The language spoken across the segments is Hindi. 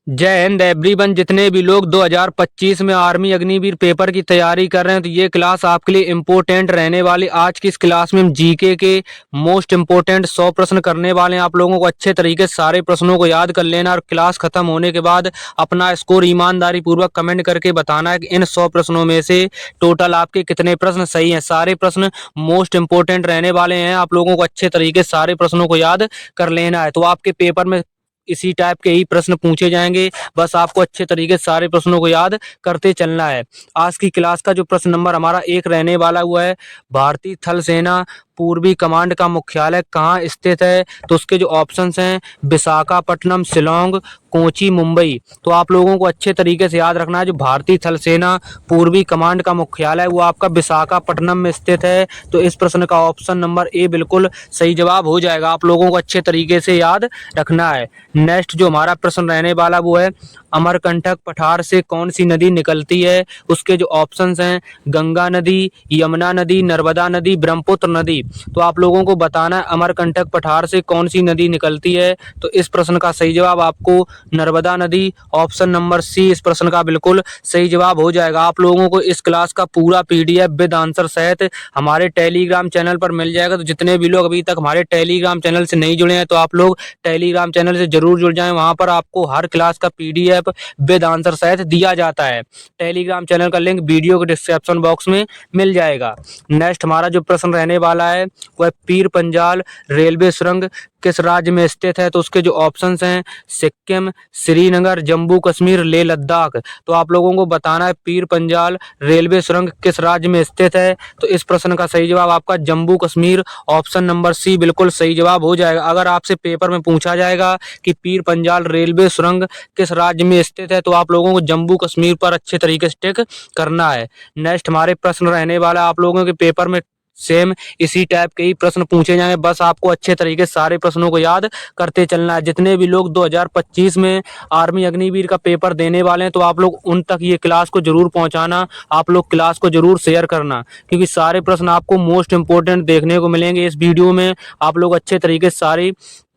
जय हिंद एवरीवन। जितने भी लोग 2025 में आर्मी अग्निवीर पेपर की तैयारी कर रहे हैं तो ये क्लास आपके लिए इम्पोर्टेंट रहने वाली। आज की इस क्लास में हम जीके के मोस्ट इम्पोर्टेंट 100 प्रश्न करने वाले हैं। आप लोगों को अच्छे तरीके से सारे प्रश्नों को याद कर लेना और क्लास खत्म होने के बाद अपना स्कोर ईमानदारी पूर्वक कमेंट करके बताना है कि इन 100 प्रश्नों में से टोटल आपके कितने प्रश्न सही हैं। सारे प्रश्न मोस्ट इम्पोर्टेंट रहने वाले हैं। आप लोगों को अच्छे तरीके से सारे प्रश्नों को याद कर लेना है। तो आपके पेपर में इसी टाइप के ही प्रश्न पूछे जाएंगे। बस आपको अच्छे तरीके से सारे प्रश्नों को याद करते चलना है। आज की क्लास का जो प्रश्न नंबर हमारा 1 रहने वाला हुआ है, भारतीय थल सेना पूर्वी कमांड का मुख्यालय कहाँ स्थित है? तो उसके जो ऑप्शंस हैं विशाखापट्टनम, शिलोंग, कोची, मुंबई। तो आप लोगों को अच्छे तरीके से याद रखना है जो भारतीय थल सेना पूर्वी कमांड का मुख्यालय वो आपका विशाखापट्टनम में स्थित है। तो इस प्रश्न का ऑप्शन नंबर ए बिल्कुल सही जवाब हो जाएगा। आप लोगों को अच्छे तरीके से याद रखना है। नेक्स्ट जो हमारा प्रश्न रहने वाला वो है अमरकंटक पठार से कौन सी नदी निकलती है? उसके जो ऑप्शंस हैं गंगा नदी, यमुना नदी, नर्मदा नदी, ब्रह्मपुत्र नदी। तो आप लोगों को बताना है अमरकंटक पठार से कौन सी नदी निकलती है? तो इस प्रश्न का सही जवाब आपको नर्मदा नदी, ऑप्शन नंबर सी इस प्रश्न का बिल्कुल सही जवाब हो जाएगा। आप लोगों को इस क्लास का पूरा पीडीएफ विद आंसर सहित हमारे टेलीग्राम चैनल पर मिल जाएगा। तो जितने भी लोग अभी तक हमारे टेलीग्राम चैनल से नहीं जुड़े हैं तो आप लोग टेलीग्राम चैनल से जरूर जुड़ जाएं। वहां पर आपको हर क्लास का पीडीएफ विद आंसर सहित दिया जाता है। टेलीग्राम चैनल का लिंक वीडियो के डिस्क्रिप्शन बॉक्स में मिल जाएगा। नेक्स्ट हमारा जो प्रश्न रहने वाला है वह पीर पंजाल रेलवे सुरंग किस राज्य में स्थित है? तो उसके जो ऑप्शंस हैं सिक्किम, श्रीनगर, जम्मू कश्मीर, लेह लद्दाख। तो आप लोगों को बताना है पीर पंजाल रेलवे सुरंग किस राज्य में स्थित है? तो इस प्रश्न का सही जवाब आपका Jammu Kashmir, option number C बिल्कुल सही जवाब हो जाएगा। अगर आपसे पेपर में पूछा जाएगा कि पीर पंजाल रेलवे सुरंग किस राज्य में स्थित है तो आप लोगों को जम्मू कश्मीर पर अच्छे तरीके से टिक करना है। नेक्स्ट हमारे प्रश्न रहने वाला आप लोगों के पेपर में सेम इसी टाइप के ही प्रश्न पूछे जाएंगे। बस आपको अच्छे तरीके से सारे प्रश्नों को याद करते चलना है। जितने भी लोग 2025 में आर्मी अग्निवीर का पेपर देने वाले हैं तो आप लोग उन तक ये क्लास को जरूर पहुंचाना। आप लोग क्लास को जरूर शेयर करना क्योंकि सारे प्रश्न आपको मोस्ट इंपोर्टेंट देखने को मिलेंगे इस वीडियो में। आप लोग अच्छे तरीके से सारी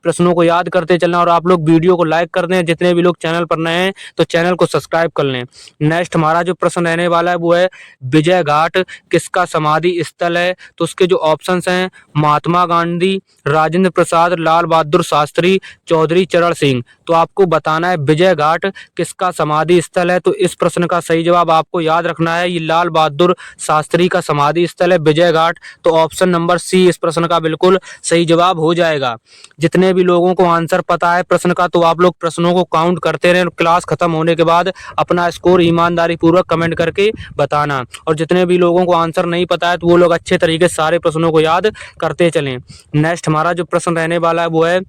प्रश्नों को याद करते चलना और आप लोग वीडियो को लाइक कर दें। जितने भी लोग चैनल पर नए हैं तो चैनल को सब्सक्राइब कर लें। नेक्स्ट हमारा जो प्रश्न रहने वाला है वो है विजय घाट किसका समाधि स्थल है? तो उसके जो ऑप्शंस हैं महात्मा गांधी, राजेंद्र प्रसाद, लाल बहादुर शास्त्री, चौधरी चरण सिंह। तो आपको बताना है विजय घाट किसका समाधि स्थल है? तो इस प्रश्न का सही जवाब आपको याद रखना है ये लाल बहादुर शास्त्री का समाधि स्थल है विजय घाट। तो ऑप्शन नंबर सी इस प्रश्न का बिल्कुल सही जवाब हो जाएगा। जितने भी लोगों को आंसर पता है प्रश्न का तो आप लोग प्रश्नों को काउंट करते रहें और क्लास खत्म होने के बाद अपना स्कोर ईमानदारी पूर्वक कमेंट करके बताना। और जितने भी लोगों को आंसर नहीं पता है तो वो लोग अच्छे तरीके से सारे प्रश्नों को याद करते चलें। नेक्स्ट हमारा जो प्रश्न रहने वाला है वो है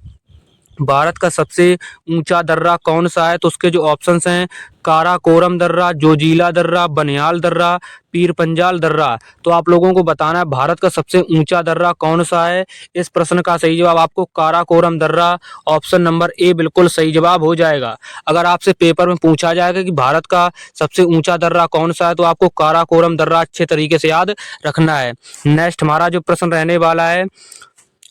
भारत का सबसे ऊंचा दर्रा कौन सा है? तो उसके जो ऑप्शंस हैं काराकोरम दर्रा, जोजिला दर्रा, बनिहाल दर्रा, पीर पंजाल दर्रा। तो आप लोगों को बताना है भारत का सबसे ऊंचा दर्रा कौन सा है? इस प्रश्न का सही जवाब आपको काराकोरम दर्रा, ऑप्शन नंबर ए बिल्कुल सही जवाब हो जाएगा। अगर आपसे पेपर में पूछा जाएगा कि भारत का सबसे ऊंचा दर्रा कौन सा है तो आपको काराकोरम दर्रा अच्छे तरीके से याद रखना है। नेक्स्ट हमारा जो प्रश्न रहने वाला है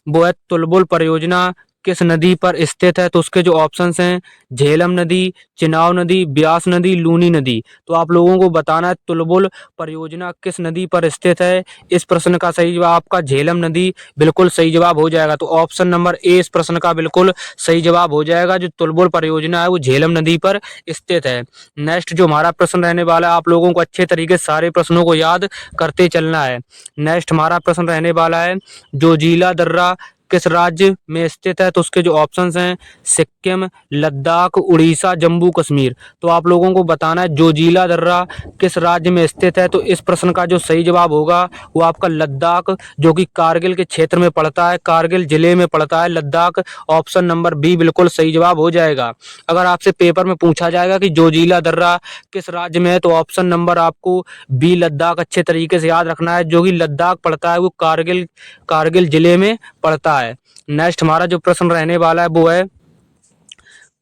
वो है तुलबुल परियोजना किस नदी पर स्थित है? तो उसके जो ऑप्शंस हैं झेलम नदी, चिनाब नदी, ब्यास नदी, लूनी नदी। तो आप लोगों को बताना है तुलबुल परियोजना किस नदी पर स्थित है? इस प्रश्न का सही जवाब आपका झेलम नदी बिल्कुल सही जवाब हो जाएगा। तो ऑप्शन नंबर ए इस प्रश्न का बिल्कुल सही जवाब हो जाएगा। जो तुलबुल परियोजना है वो झेलम नदी पर स्थित है। नेक्स्ट जो हमारा प्रश्न रहने वाला है आप लोगों को अच्छे तरीके से सारे प्रश्नों को याद करते चलना है। नेक्स्ट हमारा प्रश्न रहने वाला है जोजिला दर्रा किस राज्य में स्थित है? तो उसके जो ऑप्शंस हैं सिक्किम, लद्दाख, उड़ीसा, जम्मू कश्मीर। तो आप लोगों को बताना है जोजिला दर्रा किस राज्य में स्थित है? तो इस प्रश्न का जो सही जवाब होगा वो आपका लद्दाख जो कि कारगिल के क्षेत्र में पड़ता है, कारगिल जिले में पड़ता है लद्दाख। ऑप्शन नंबर बी बिल्कुल सही जवाब हो जाएगा। अगर आपसे पेपर में पूछा जाएगा कि जोजिला दर्रा किस राज्य में है तो ऑप्शन नंबर आपको बी लद्दाख अच्छे तरीके से याद रखना है। जो कि लद्दाख पड़ता है वो कारगिल कारगिल जिले में पड़ता है। नेक्स्ट हमारा जो प्रश्न रहने वाला है वो है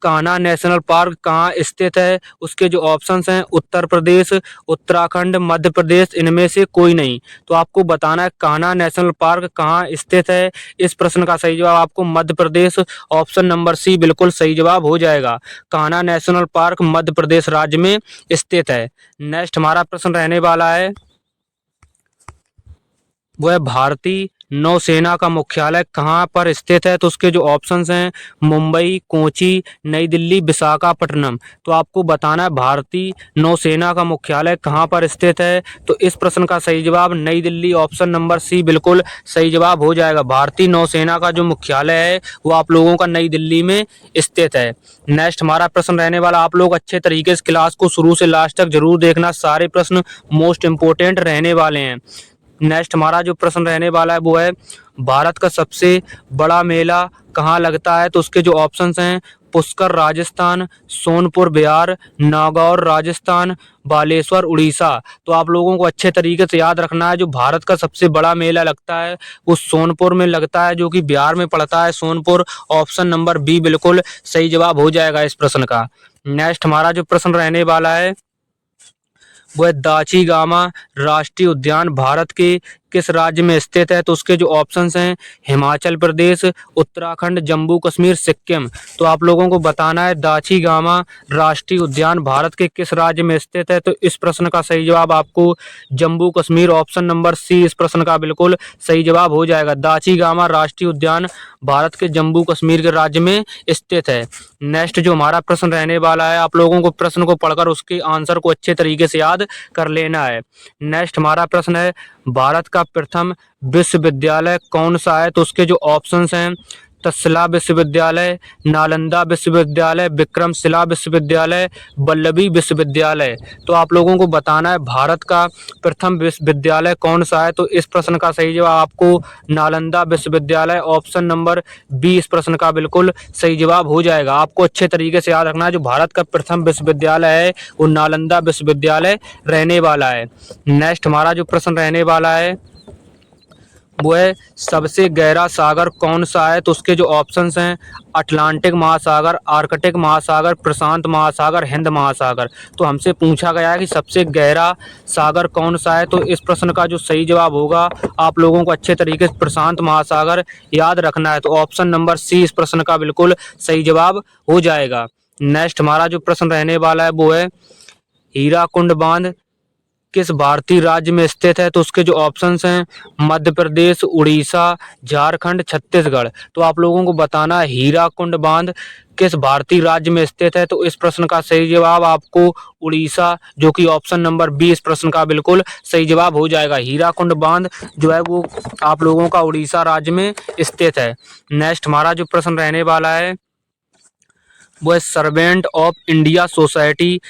कान्हा नेशनल पार्क कहाँ स्थित है? उसके जो ऑप्शंस हैं उत्तर प्रदेश, उत्तराखंड, मध्य प्रदेश, इनमें से कोई नहीं। तो आपको बताना है कान्हा नेशनल पार्क कहाँ स्थित है। इस प्रश्न का सही जवाब आपको Madhya Pradesh, option number C बिल्कुल सही जवाब हो जाएगा। कान्हा नेशनल पार्क मध्य प्रदेश राज्य में स्थित है। नेक्स्ट हमारा प्रश्न रहने वाला है वह भारतीय नौसेना का मुख्यालय कहाँ पर स्थित है? तो उसके जो ऑप्शंस हैं मुंबई, कोची, नई दिल्ली, विशाखापट्टनम। तो आपको बताना है भारतीय नौसेना का मुख्यालय कहाँ पर स्थित है। तो इस प्रश्न का सही जवाब नई दिल्ली, ऑप्शन नंबर सी बिल्कुल सही जवाब हो जाएगा। भारतीय नौसेना का जो मुख्यालय है वो आप लोगों का नई दिल्ली में स्थित है। नेक्स्ट हमारा प्रश्न रहने वाला, आप लोग अच्छे तरीके से क्लास को शुरू से लास्ट तक जरूर देखना, सारे प्रश्न मोस्ट इंपोर्टेंट रहने वाले हैं। नेक्स्ट हमारा जो प्रश्न रहने वाला है वो है भारत का सबसे बड़ा मेला कहाँ लगता है? तो उसके जो ऑप्शंस हैं पुष्कर राजस्थान, सोनपुर बिहार, नागौर राजस्थान, बालेश्वर उड़ीसा। तो आप लोगों को अच्छे तरीके से याद रखना है जो भारत का सबसे बड़ा मेला लगता है वो सोनपुर में लगता है, जो कि बिहार में पड़ता है सोनपुर। ऑप्शन नंबर बी बिल्कुल सही जवाब हो जाएगा इस प्रश्न का। नेक्स्ट हमारा जो प्रश्न रहने वाला है वह दाची गामा राष्ट्रीय उद्यान भारत के किस राज्य में स्थित है? तो उसके जो ऑप्शंस हैं हिमाचल प्रदेश, उत्तराखंड, जम्मू कश्मीर, सिक्किम। तो आप लोगों को बताना है दाची गामा राष्ट्रीय उद्यान भारत के किस राज्य में स्थित है। तो इस प्रश्न का सही जवाब आपको Jammu Kashmir, option number C इस प्रश्न का बिल्कुल सही जवाब हो जाएगा। दाची गामा राष्ट्रीय उद्यान भारत के जम्मू कश्मीर के राज्य में स्थित है। नेक्स्ट जो हमारा प्रश्न रहने वाला है, आप लोगों को प्रश्न को पढ़कर उसके आंसर को अच्छे तरीके से याद कर लेना है। नेक्स्ट हमारा प्रश्न है भारत का प्रथम विश्वविद्यालय कौन सा है? तो उसके जो ऑप्शंस हैं तक्षशिला विश्वविद्यालय, नालंदा विश्वविद्यालय, विक्रमशिला विश्वविद्यालय, वल्लभी विश्वविद्यालय। तो आप लोगों को बताना है भारत का प्रथम विश्वविद्यालय कौन सा है। तो इस प्रश्न का सही जवाब आपको नालंदा विश्वविद्यालय, ऑप्शन नंबर बी इस प्रश्न का बिल्कुल सही जवाब हो जाएगा। आपको अच्छे तरीके से याद रखना है जो भारत का प्रथम विश्वविद्यालय है वो नालंदा विश्वविद्यालय रहने वाला है। नेक्स्ट हमारा जो प्रश्न रहने वाला है वो है सबसे गहरा सागर कौन सा है? तो उसके जो ऑप्शंस हैं अटलांटिक महासागर, आर्कटिक महासागर, प्रशांत महासागर, हिंद महासागर। तो हमसे पूछा गया है कि सबसे गहरा सागर कौन सा है। तो इस प्रश्न का जो सही जवाब होगा आप लोगों को अच्छे तरीके से प्रशांत महासागर याद रखना है। तो ऑप्शन नंबर सी इस प्रश्न का बिल्कुल सही जवाब हो जाएगा। नेक्स्ट हमारा जो प्रश्न रहने वाला है वो है हीराकुंड बांध किस भारतीय राज्य में स्थित है? तो उसके जो ऑप्शंस हैं मध्य प्रदेश, उड़ीसा, झारखंड, छत्तीसगढ़। तो आप लोगों को बताना है हीराकुंड बांध किस भारतीय राज्य में स्थित है। तो इस प्रश्न का सही जवाब आपको उड़ीसा, जो कि ऑप्शन नंबर बी इस प्रश्न का बिल्कुल सही जवाब हो जाएगा। हीराकुंड बांध जो है वो आप लोगों का उड़ीसा राज्य में स्थित है। नेक्स्ट हमारा जो प्रश्न रहने वाला है वो है सर्वेंट ऑफ इंडिया सोसाइटी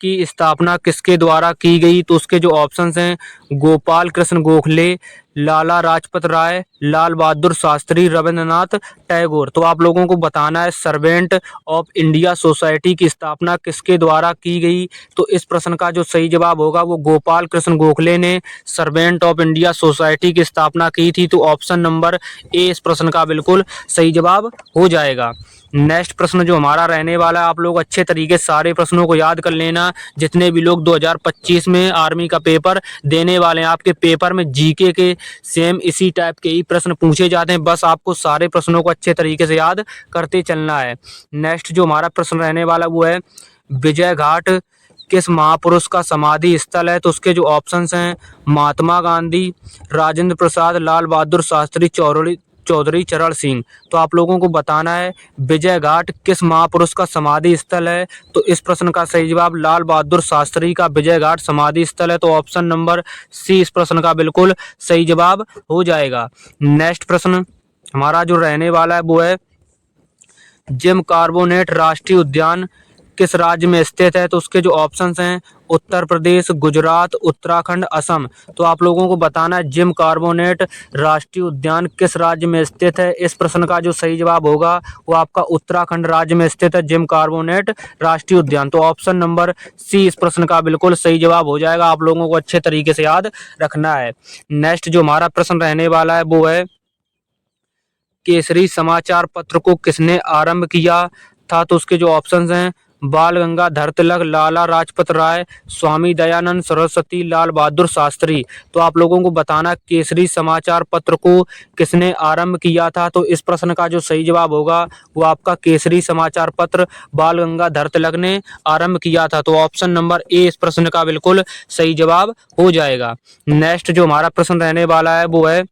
की स्थापना किसके द्वारा की गई? तो उसके जो ऑप्शंस हैं गोपाल कृष्ण गोखले, लाला लाजपत राय, लाल बहादुर शास्त्री, रविंद्रनाथ टैगोर। तो आप लोगों को बताना है सर्वेंट ऑफ इंडिया सोसाइटी की स्थापना किसके द्वारा की गई। तो इस प्रश्न का जो सही जवाब होगा वो गोपाल कृष्ण गोखले ने सर्वेंट ऑफ इंडिया सोसाइटी की स्थापना की थी। तो ऑप्शन नंबर ए इस प्रश्न का बिल्कुल सही जवाब हो जाएगा। नेक्स्ट प्रश्न जो हमारा रहने वाला है, आप लोग अच्छे तरीके से सारे प्रश्नों को याद कर लेना। जितने भी लोग 2025 में आर्मी का पेपर देने वाले हैं, आपके पेपर में जीके के सेम इसी टाइप के ही प्रश्न पूछे जाते हैं। बस आपको सारे प्रश्नों को अच्छे तरीके से याद करते चलना है। नेक्स्ट जो हमारा प्रश्न रहने वाला वो है विजय घाट किस महापुरुष का समाधि स्थल है? तो उसके जो ऑप्शंस हैं महात्मा गांधी, राजेंद्र प्रसाद, लाल बहादुर शास्त्री, चौधरी चरण सिंह। तो आप लोगों को बताना है विजय घाट किस महापुरुष का समाधि स्थल है। तो इस प्रश्न का सही जवाब लाल बहादुर शास्त्री का विजय घाट समाधि स्थल है। तो ऑप्शन नंबर सी इस प्रश्न का बिल्कुल सही जवाब हो जाएगा। नेक्स्ट प्रश्न हमारा जो रहने वाला है वो है जिम कार्बोनेट राष्ट्रीय उद्यान किस राज्य में स्थित है? तो उसके जो ऑप्शंस हैं उत्तर प्रदेश, गुजरात, उत्तराखंड, असम। तो आप लोगों को बताना है जिम कार्बोनेट राष्ट्रीय उद्यान किस राज्य में स्थित है। इस प्रश्न का जो सही जवाब होगा वो आपका उत्तराखंड राज्य में स्थित है जिम कार्बोनेट राष्ट्रीय उद्यान। तो ऑप्शन नंबर सी इस प्रश्न का बिल्कुल सही जवाब हो जाएगा। आप लोगों को अच्छे तरीके से याद रखना है। नेक्स्ट जो हमारा प्रश्न रहने वाला है वो है केसरी समाचार पत्र को किसने आरंभ किया? था तो उसके जो ऑप्शंस हैं बाल गंगाधर तिलक, लाला लाजपत राय, स्वामी दयानंद सरस्वती, लाल बहादुर शास्त्री। तो आप लोगों को बताना केसरी समाचार पत्र को किसने आरंभ किया था। तो इस प्रश्न का जो सही जवाब होगा वो आपका केसरी समाचार पत्र बाल गंगाधर तिलक ने आरंभ किया था। तो ऑप्शन नंबर ए इस प्रश्न का बिल्कुल सही जवाब हो जाएगा। नेक्स्ट जो हमारा प्रश्न रहने वाला है वो है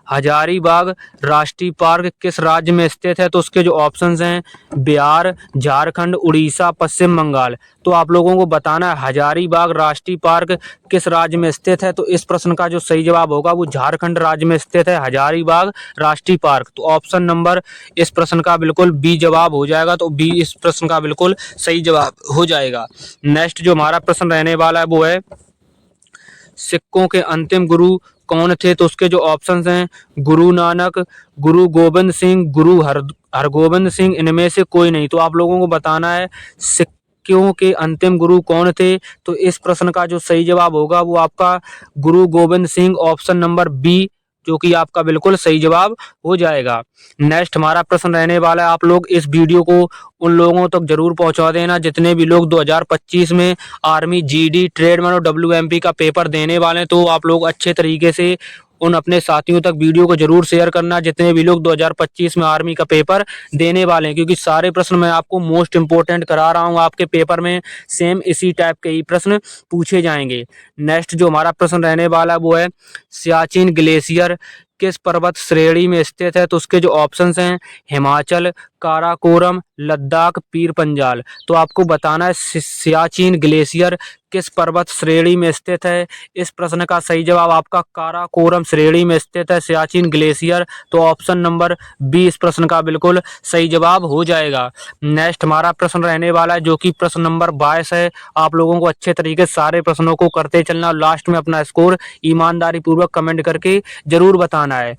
हजारीबाग राष्ट्रीय पार्क किस राज्य में स्थित है। तो उसके जो ऑप्शंस हैं बिहार, झारखंड, उड़ीसा, पश्चिम बंगाल। तो आप लोगों को बताना है हजारीबाग राष्ट्रीय पार्क किस राज्य में स्थित है। तो इस प्रश्न का जो सही जवाब होगा वो झारखंड राज्य में स्थित है हजारीबाग राष्ट्रीय पार्क। तो ऑप्शन नंबर इस प्रश्न का बिल्कुल बी जवाब हो जाएगा। तो बी इस प्रश्न का बिल्कुल सही जवाब हो जाएगा। नेक्स्ट जो हमारा प्रश्न रहने वाला है वो है सिखों के अंतिम गुरु कौन थे। तो उसके जो ऑप्शंस हैं गुरु नानक, गुरु गोबिंद सिंह, गुरु हरगोबिंद सिंह, इनमें से कोई नहीं। तो आप लोगों को बताना है सिखों के अंतिम गुरु कौन थे। तो इस प्रश्न का जो सही जवाब होगा वो आपका Guru Gobind Singh, option number B, जो कि आपका बिल्कुल सही जवाब हो जाएगा। नेक्स्ट हमारा प्रश्न रहने वाला है, आप लोग इस वीडियो को उन लोगों तक जरूर पहुंचा देना जितने भी लोग 2025 में आर्मी जीडी ट्रेडमैन और डब्ल्यूएमपी का पेपर देने वाले हैं। तो आप लोग अच्छे तरीके से उन अपने साथियों तक वीडियो को जरूर शेयर करना जितने भी लोग 2025 में आर्मी का पेपर देने वाले हैं, क्योंकि सारे प्रश्न मैं आपको मोस्ट इंपोर्टेंट करा रहा हूं। आपके पेपर में सेम इसी टाइप के ही प्रश्न पूछे जाएंगे। नेक्स्ट जो हमारा प्रश्न रहने वाला है वो है सियाचिन ग्लेशियर किस पर्वत श्रेणी में स्थित है। तो उसके जो ऑप्शंस हैं हिमाचल, काराकोरम, लद्दाख, पीर पंजाल। तो आपको बताना है सियाचिन ग्लेशियर किस पर्वत श्रेणी में स्थित है। इस प्रश्न का सही जवाब आपका काराकोरम श्रेणी में स्थित है सियाचिन ग्लेशियर। तो ऑप्शन नंबर बी इस प्रश्न का बिल्कुल सही जवाब हो जाएगा। नेक्स्ट हमारा प्रश्न रहने वाला है जो कि प्रश्न नंबर 22 है। आप लोगों को अच्छे तरीके से सारे प्रश्नों को करते चलना और लास्ट में अपना स्कोर ईमानदारी पूर्वक कमेंट करके जरूर बताना है।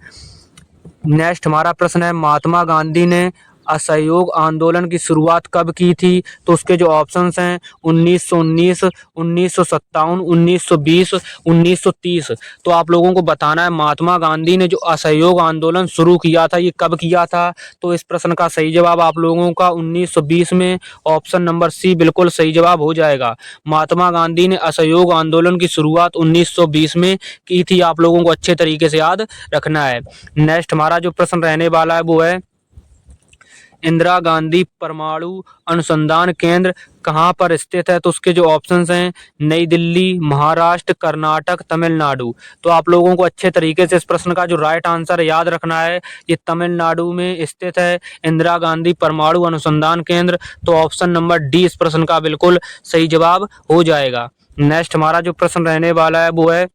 नेक्स्ट हमारा प्रश्न है महात्मा गांधी ने असहयोग आंदोलन की शुरुआत कब की थी। तो उसके जो ऑप्शंस हैं 1919, 1957, 1920, 1930। तो आप लोगों को बताना है महात्मा गांधी ने जो असहयोग आंदोलन शुरू किया था ये कब किया था। तो इस प्रश्न का सही जवाब आप लोगों का 1920 में, ऑप्शन नंबर सी बिल्कुल सही जवाब हो जाएगा। महात्मा गांधी ने असहयोग आंदोलन की शुरुआत 1920 में की थी। आप लोगों को अच्छे तरीके से याद रखना है। नेक्स्ट हमारा जो प्रश्न रहने वाला है वो है इंदिरा गांधी परमाणु अनुसंधान केंद्र कहाँ पर स्थित है। तो उसके जो ऑप्शंस हैं नई दिल्ली, महाराष्ट्र, कर्नाटक, तमिलनाडु। तो आप लोगों को अच्छे तरीके से इस प्रश्न का जो राइट आंसर याद रखना है ये तमिलनाडु में स्थित है इंदिरा गांधी परमाणु अनुसंधान केंद्र। तो ऑप्शन नंबर डी इस प्रश्न का बिल्कुल सही जवाब हो जाएगा। नेक्स्ट हमारा जो प्रश्न रहने वाला है वो है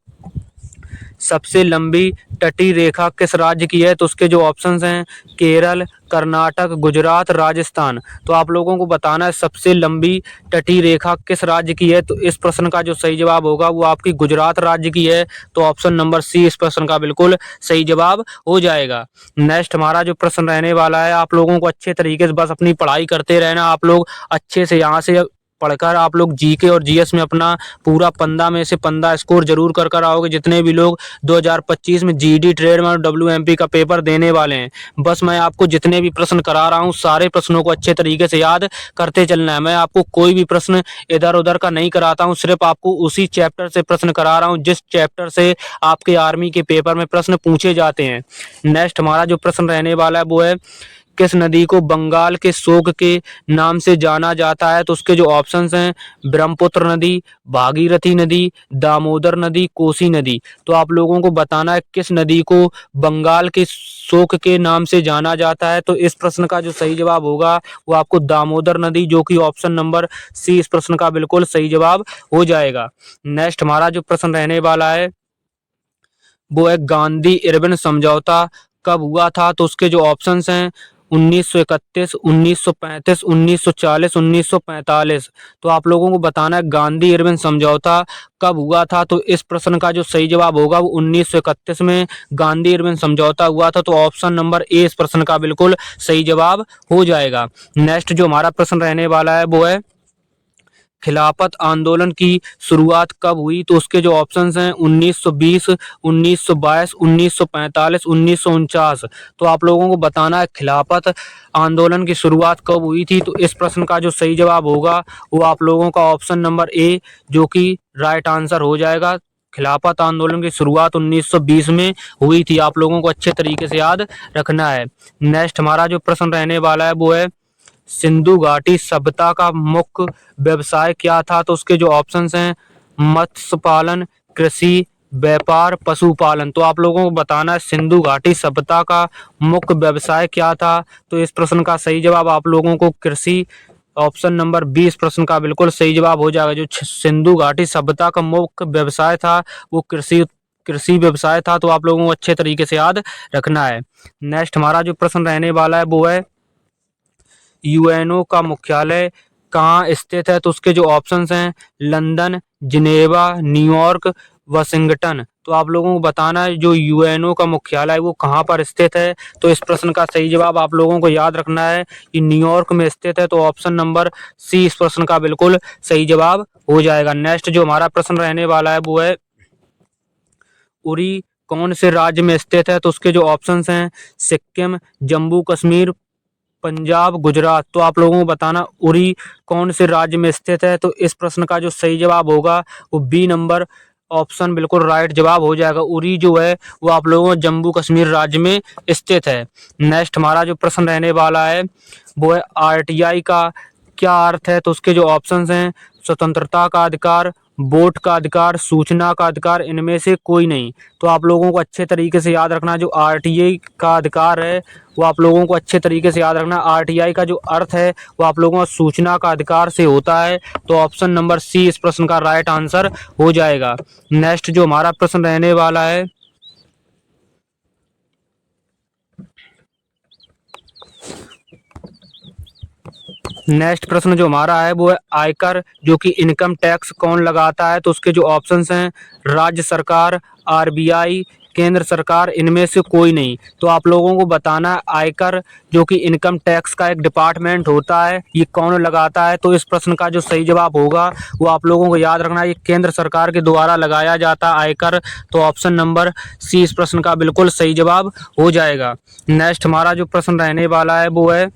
सबसे लंबी तटीय रेखा किस राज्य की है। तो उसके जो ऑप्शंस हैं केरल, कर्नाटक, गुजरात, राजस्थान। तो आप लोगों को बताना है सबसे लंबी तटीय रेखा किस राज्य की है। तो इस प्रश्न का जो सही जवाब होगा वो आपकी गुजरात राज्य की है। तो ऑप्शन नंबर सी इस प्रश्न का बिल्कुल सही जवाब हो जाएगा। नेक्स्ट हमारा जो प्रश्न रहने वाला है, आप लोगों को अच्छे तरीके से बस अपनी पढ़ाई करते रहना। आप लोग अच्छे से यहाँ से पढ़कर आप लोग जीके और जीएस में अपना पूरा 15 में से 15 स्कोर जरूर कर आओगे जितने भी लोग 2025 में जीडी ट्रेडमैन और डब्ल्यूएमपी का पेपर देने वाले हैं। बस मैं आपको जितने भी प्रश्न करा रहा हूँ सारे प्रश्नों को अच्छे तरीके से याद करते चलना है। मैं आपको कोई भी प्रश्न इधर उधर का नहीं कराता हूँ, सिर्फ आपको उसी चैप्टर से प्रश्न करा रहा हूँ जिस चैप्टर से आपके आर्मी के पेपर में प्रश्न पूछे जाते हैं। नेक्स्ट हमारा जो प्रश्न रहने वाला है वो है किस नदी को बंगाल के शोक के नाम से जाना जाता है। तो उसके जो ऑप्शंस हैं ब्रह्मपुत्र नदी, भागीरथी नदी, दामोदर नदी, कोसी नदी। तो आप लोगों को बताना है किस नदी को बंगाल के शोक के नाम से जाना जाता है। तो इस प्रश्न का जो सही जवाब होगा वो आपको दामोदर नदी, जो कि ऑप्शन नंबर सी इस प्रश्न का बिल्कुल सही जवाब हो जाएगा। नेक्स्ट हमारा जो प्रश्न रहने वाला है वो है गांधी इरविन समझौता कब हुआ था। तो उसके जो ऑप्शंस हैं 1931, 1935, 1940, 1945। तो आप लोगों को बताना है गांधी इरविन समझौता कब हुआ था। तो इस प्रश्न का जो सही जवाब होगा वो 1931 में गांधी इरविन समझौता हुआ था। तो ऑप्शन नंबर ए इस प्रश्न का बिल्कुल सही जवाब हो जाएगा। नेक्स्ट जो हमारा प्रश्न रहने वाला है वो है खिलाफत आंदोलन की शुरुआत कब हुई? तो उसके जो ऑप्शंस हैं 1920, 1922, 1945, 1949। तो आप लोगों को बताना है खिलाफत आंदोलन की शुरुआत कब हुई थी। तो इस प्रश्न का जो सही जवाब होगा वो आप लोगों का ऑप्शन नंबर ए, जो कि राइट आंसर हो जाएगा। खिलाफत आंदोलन की शुरुआत 1920 में हुई थी। आप लोगों को अच्छे तरीके से याद रखना है। नेक्स्ट हमारा जो प्रश्न रहने वाला है वो है सिंधु घाटी सभ्यता का मुख्य व्यवसाय क्या था? तो उसके जो ऑप्शंस हैं मत्स्य पालन, कृषि, व्यापार, पशुपालन। तो आप लोगों को बताना है सिंधु घाटी सभ्यता का मुख्य व्यवसाय क्या था। तो इस प्रश्न का सही जवाब आप लोगों को कृषि, ऑप्शन नंबर 20 प्रश्न का बिल्कुल सही जवाब हो जाएगा। जो सिंधु घाटी सभ्यता का मुख्य व्यवसाय था वो कृषि कृषि व्यवसाय था। तो आप लोगों को अच्छे तरीके से याद रखना है। नेक्स्ट हमारा जो प्रश्न रहने वाला है वो है यूएनओ का मुख्यालय कहाँ स्थित है? तो उसके जो ऑप्शंस हैं लंदन, जिनेवा, न्यूयॉर्क, वाशिंगटन। तो आप लोगों को बताना है जो यूएनओ का मुख्यालय है वो कहाँ पर स्थित है। तो इस प्रश्न का सही जवाब आप लोगों को याद रखना है कि न्यूयॉर्क में स्थित है। तो ऑप्शन नंबर सी इस प्रश्न का बिल्कुल सही जवाब हो जाएगा। नेक्स्ट जो हमारा प्रश्न रहने वाला है वो है उरी कौन से राज्य में स्थित है? तो उसके जो ऑप्शंस हैं सिक्किम, जम्मू कश्मीर, पंजाब, गुजरात। तो आप लोगों को बताना उरी कौन से राज्य में स्थित है। तो इस प्रश्न का जो सही जवाब होगा वो बी नंबर ऑप्शन बिल्कुल राइट जवाब हो जाएगा। उरी जो है वो आप लोगों को जम्मू कश्मीर राज्य में स्थित है। नेक्स्ट हमारा जो प्रश्न रहने वाला है वो है आरटीआई का क्या अर्थ है? तो उसके जो ऑप्शंस हैं स्वतंत्रता का अधिकार, वोट का अधिकार, सूचना का अधिकार, इनमें से कोई नहीं। तो आप लोगों को अच्छे तरीके से याद रखना जो आरटीआई का अधिकार है वो आप लोगों को अच्छे तरीके से याद रखना। आरटीआई का जो अर्थ है वो आप लोगों को सूचना का अधिकार से होता है। तो ऑप्शन नंबर सी इस प्रश्न का राइट आंसर हो जाएगा। नेक्स्ट जो हमारा प्रश्न रहने वाला है नेक्स्ट प्रश्न जो हमारा है वो है आयकर जो कि इनकम टैक्स कौन लगाता है? तो उसके जो ऑप्शंस हैं राज्य सरकार, आरबीआई, केंद्र सरकार, इनमें से कोई नहीं। तो आप लोगों को बताना है आयकर जो कि इनकम टैक्स का एक डिपार्टमेंट होता है ये कौन लगाता है। तो इस प्रश्न का जो सही जवाब होगा वो आप लोगों को याद रखना है ये केंद्र सरकार के द्वारा लगाया जाता है आयकर। तो ऑप्शन नंबर सी इस प्रश्न का बिल्कुल सही जवाब हो जाएगा। नेक्स्ट हमारा जो प्रश्न रहने वाला है वो है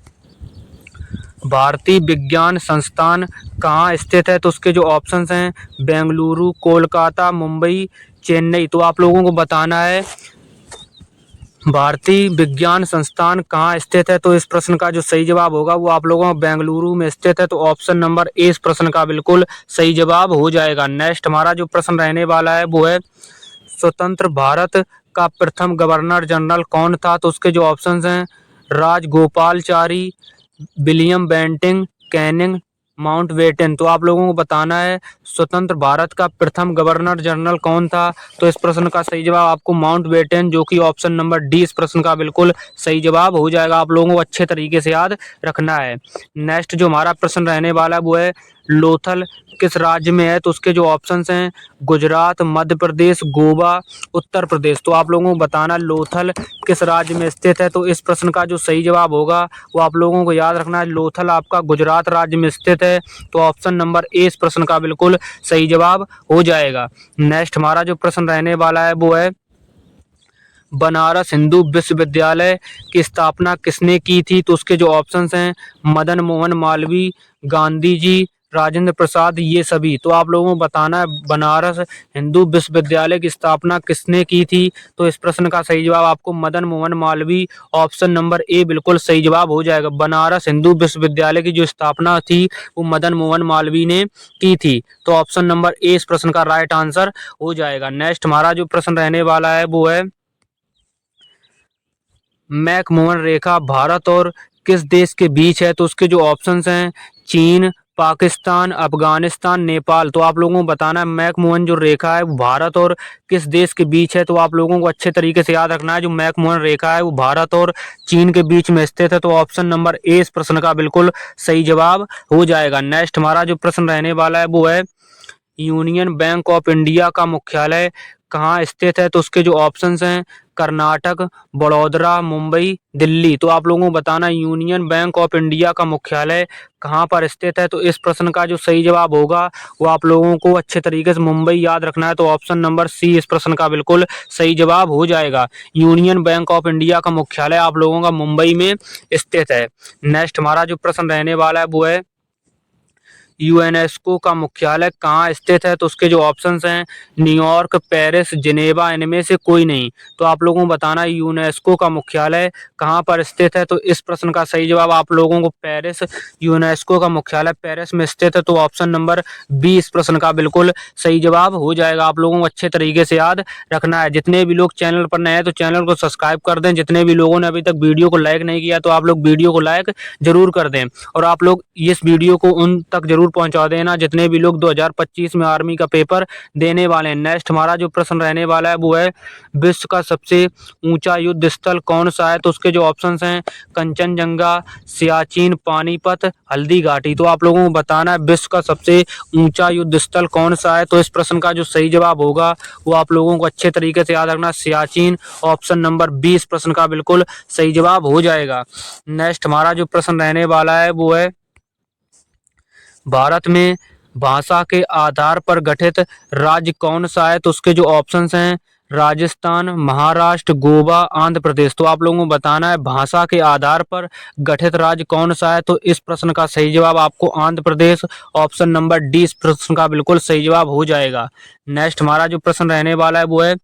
भारतीय विज्ञान संस्थान कहाँ स्थित है? तो उसके जो ऑप्शंस हैं बेंगलुरु, कोलकाता, मुंबई, चेन्नई। तो आप लोगों को बताना है भारतीय विज्ञान संस्थान कहाँ स्थित है। तो इस प्रश्न का जो सही जवाब होगा वो आप लोगों को बेंगलुरु में स्थित है। तो ऑप्शन नंबर ए इस प्रश्न का बिल्कुल सही जवाब हो जाएगा। नेक्स्ट हमारा जो प्रश्न रहने वाला है वो है स्वतंत्र भारत का प्रथम गवर्नर जनरल कौन था? तो उसके जो ऑप्शंस हैं Rajagopalachari, William Bentinck, Canning, Mountbatten. तो आप लोगों को बताना है स्वतंत्र भारत का प्रथम गवर्नर जनरल कौन था। तो इस प्रश्न का सही जवाब आपको माउंटबेटन जो कि ऑप्शन नंबर डी इस प्रश्न का बिल्कुल सही जवाब हो जाएगा। आप लोगों को अच्छे तरीके से याद रखना है। नेक्स्ट जो हमारा प्रश्न रहने वाला है वो है लोथल किस राज्य में है? तो उसके जो ऑप्शंस हैं गुजरात, मध्य प्रदेश, गोवा, उत्तर प्रदेश। तो आप लोगों को बताना लोथल किस राज्य में स्थित है। तो इस प्रश्न का जो सही जवाब होगा वो आप लोगों को याद रखना है लोथल आपका गुजरात राज्य में स्थित है। तो ऑप्शन नंबर ए इस प्रश्न का बिल्कुल सही जवाब हो जाएगा। नेक्स्ट हमारा जो प्रश्न रहने वाला है वो है बनारस हिंदू विश्वविद्यालय की स्थापना किसने की थी? तो उसके जो ऑप्शंस हैं मदन मोहन मालवीय, गांधी जी, राजेंद्र प्रसाद, ये सभी। तो आप लोगों को बताना है बनारस हिंदू विश्वविद्यालय की स्थापना किसने की थी। तो इस प्रश्न का सही जवाब आपको मदन मोहन मालवीय, ऑप्शन नंबर ए बिल्कुल सही जवाब हो जाएगा। बनारस हिंदू विश्वविद्यालय की जो स्थापना थी वो मदन मोहन मालवीय ने की थी। तो ऑप्शन नंबर ए इस प्रश्न का राइट आंसर हो जाएगा। नेक्स्ट हमारा जो प्रश्न रहने वाला है वो है मैकमोहन रेखा भारत और किस देश के बीच है? तो उसके जो ऑप्शंस हैं चीन, पाकिस्तान, अफगानिस्तान, नेपाल। तो आप लोगों को बताना है मैकमोहन जो रेखा है वो भारत और किस देश के बीच है। तो आप लोगों को अच्छे तरीके से याद रखना है जो मैकमोहन रेखा है वो भारत और चीन के बीच में स्थित है। तो ऑप्शन नंबर ए इस प्रश्न का बिल्कुल सही जवाब हो जाएगा। नेक्स्ट हमारा जो प्रश्न रहने वाला है वो है यूनियन बैंक ऑफ इंडिया का मुख्यालय कहाँ स्थित है? तो उसके जो ऑप्शंस हैं कर्नाटक, बड़ौदरा, मुंबई, दिल्ली। तो आप लोगों को बताना यूनियन बैंक ऑफ इंडिया का मुख्यालय कहाँ पर स्थित है? तो इस प्रश्न का जो सही जवाब होगा वो आप लोगों को अच्छे तरीके से मुंबई याद रखना है। तो ऑप्शन नंबर सी इस प्रश्न का बिल्कुल सही जवाब हो जाएगा। यूनियन बैंक ऑफ इंडिया का मुख्यालय आप लोगों का मुंबई में स्थित है। नेक्स्ट हमारा जो प्रश्न रहने वाला है वो है यूनेस्को का मुख्यालय कहाँ स्थित है? तो उसके जो ऑप्शंस हैं न्यूयॉर्क, पेरिस, जिनेवा, इनमें से कोई नहीं। तो आप लोगों को बताना यूनेस्को का मुख्यालय कहाँ पर स्थित है? तो इस प्रश्न का सही जवाब आप लोगों को पेरिस, यूनेस्को का मुख्यालय पेरिस में स्थित है। तो ऑप्शन नंबर बी इस प्रश्न का बिल्कुल सही जवाब हो जाएगा। आप लोगों को अच्छे तरीके से याद रखना है। जितने भी लोग चैनल पर नए हैं तो चैनल को सब्सक्राइब कर दें। जितने भी लोगों ने अभी तक वीडियो को लाइक नहीं किया तो आप लोग वीडियो को लाइक जरूर कर दें और आप लोग इस वीडियो को उन तक जरूर पहुंचा देना जितने भी लोग 2025 में आर्मी का पेपर देने वाले हैं। नेक्स्ट हमारा जो प्रश्न रहने वाला है वो है विश्व का सबसे ऊंचा युद्ध स्थल कौन सा है? तो उसके जो ऑप्शंस हैं कंचनजंगा, सियाचिन, पानीपत, हल्दी घाटी। तो आप लोगों को बताना है विश्व का सबसे ऊंचा युद्ध स्थल कौन सा है? तो इस प्रश्न का जो सही जवाब होगा वो आप लोगों को अच्छे तरीके से याद रखना सियाचिन। ऑप्शन नंबर बी इस प्रश्न का बिल्कुल सही जवाब हो जाएगा। नेक्स्ट हमारा जो प्रश्न रहने वाला है वो है भारत में भाषा के आधार पर गठित राज्य कौन सा है? तो उसके जो ऑप्शंस हैं राजस्थान, महाराष्ट्र, गोवा, आंध्र प्रदेश। तो आप लोगों को बताना है भाषा के आधार पर गठित राज्य कौन सा है? तो इस प्रश्न का सही जवाब आपको Andhra Pradesh. Option number D इस प्रश्न का बिल्कुल सही जवाब हो जाएगा। नेक्स्ट हमारा जो प्रश्न रहने वाला है वो है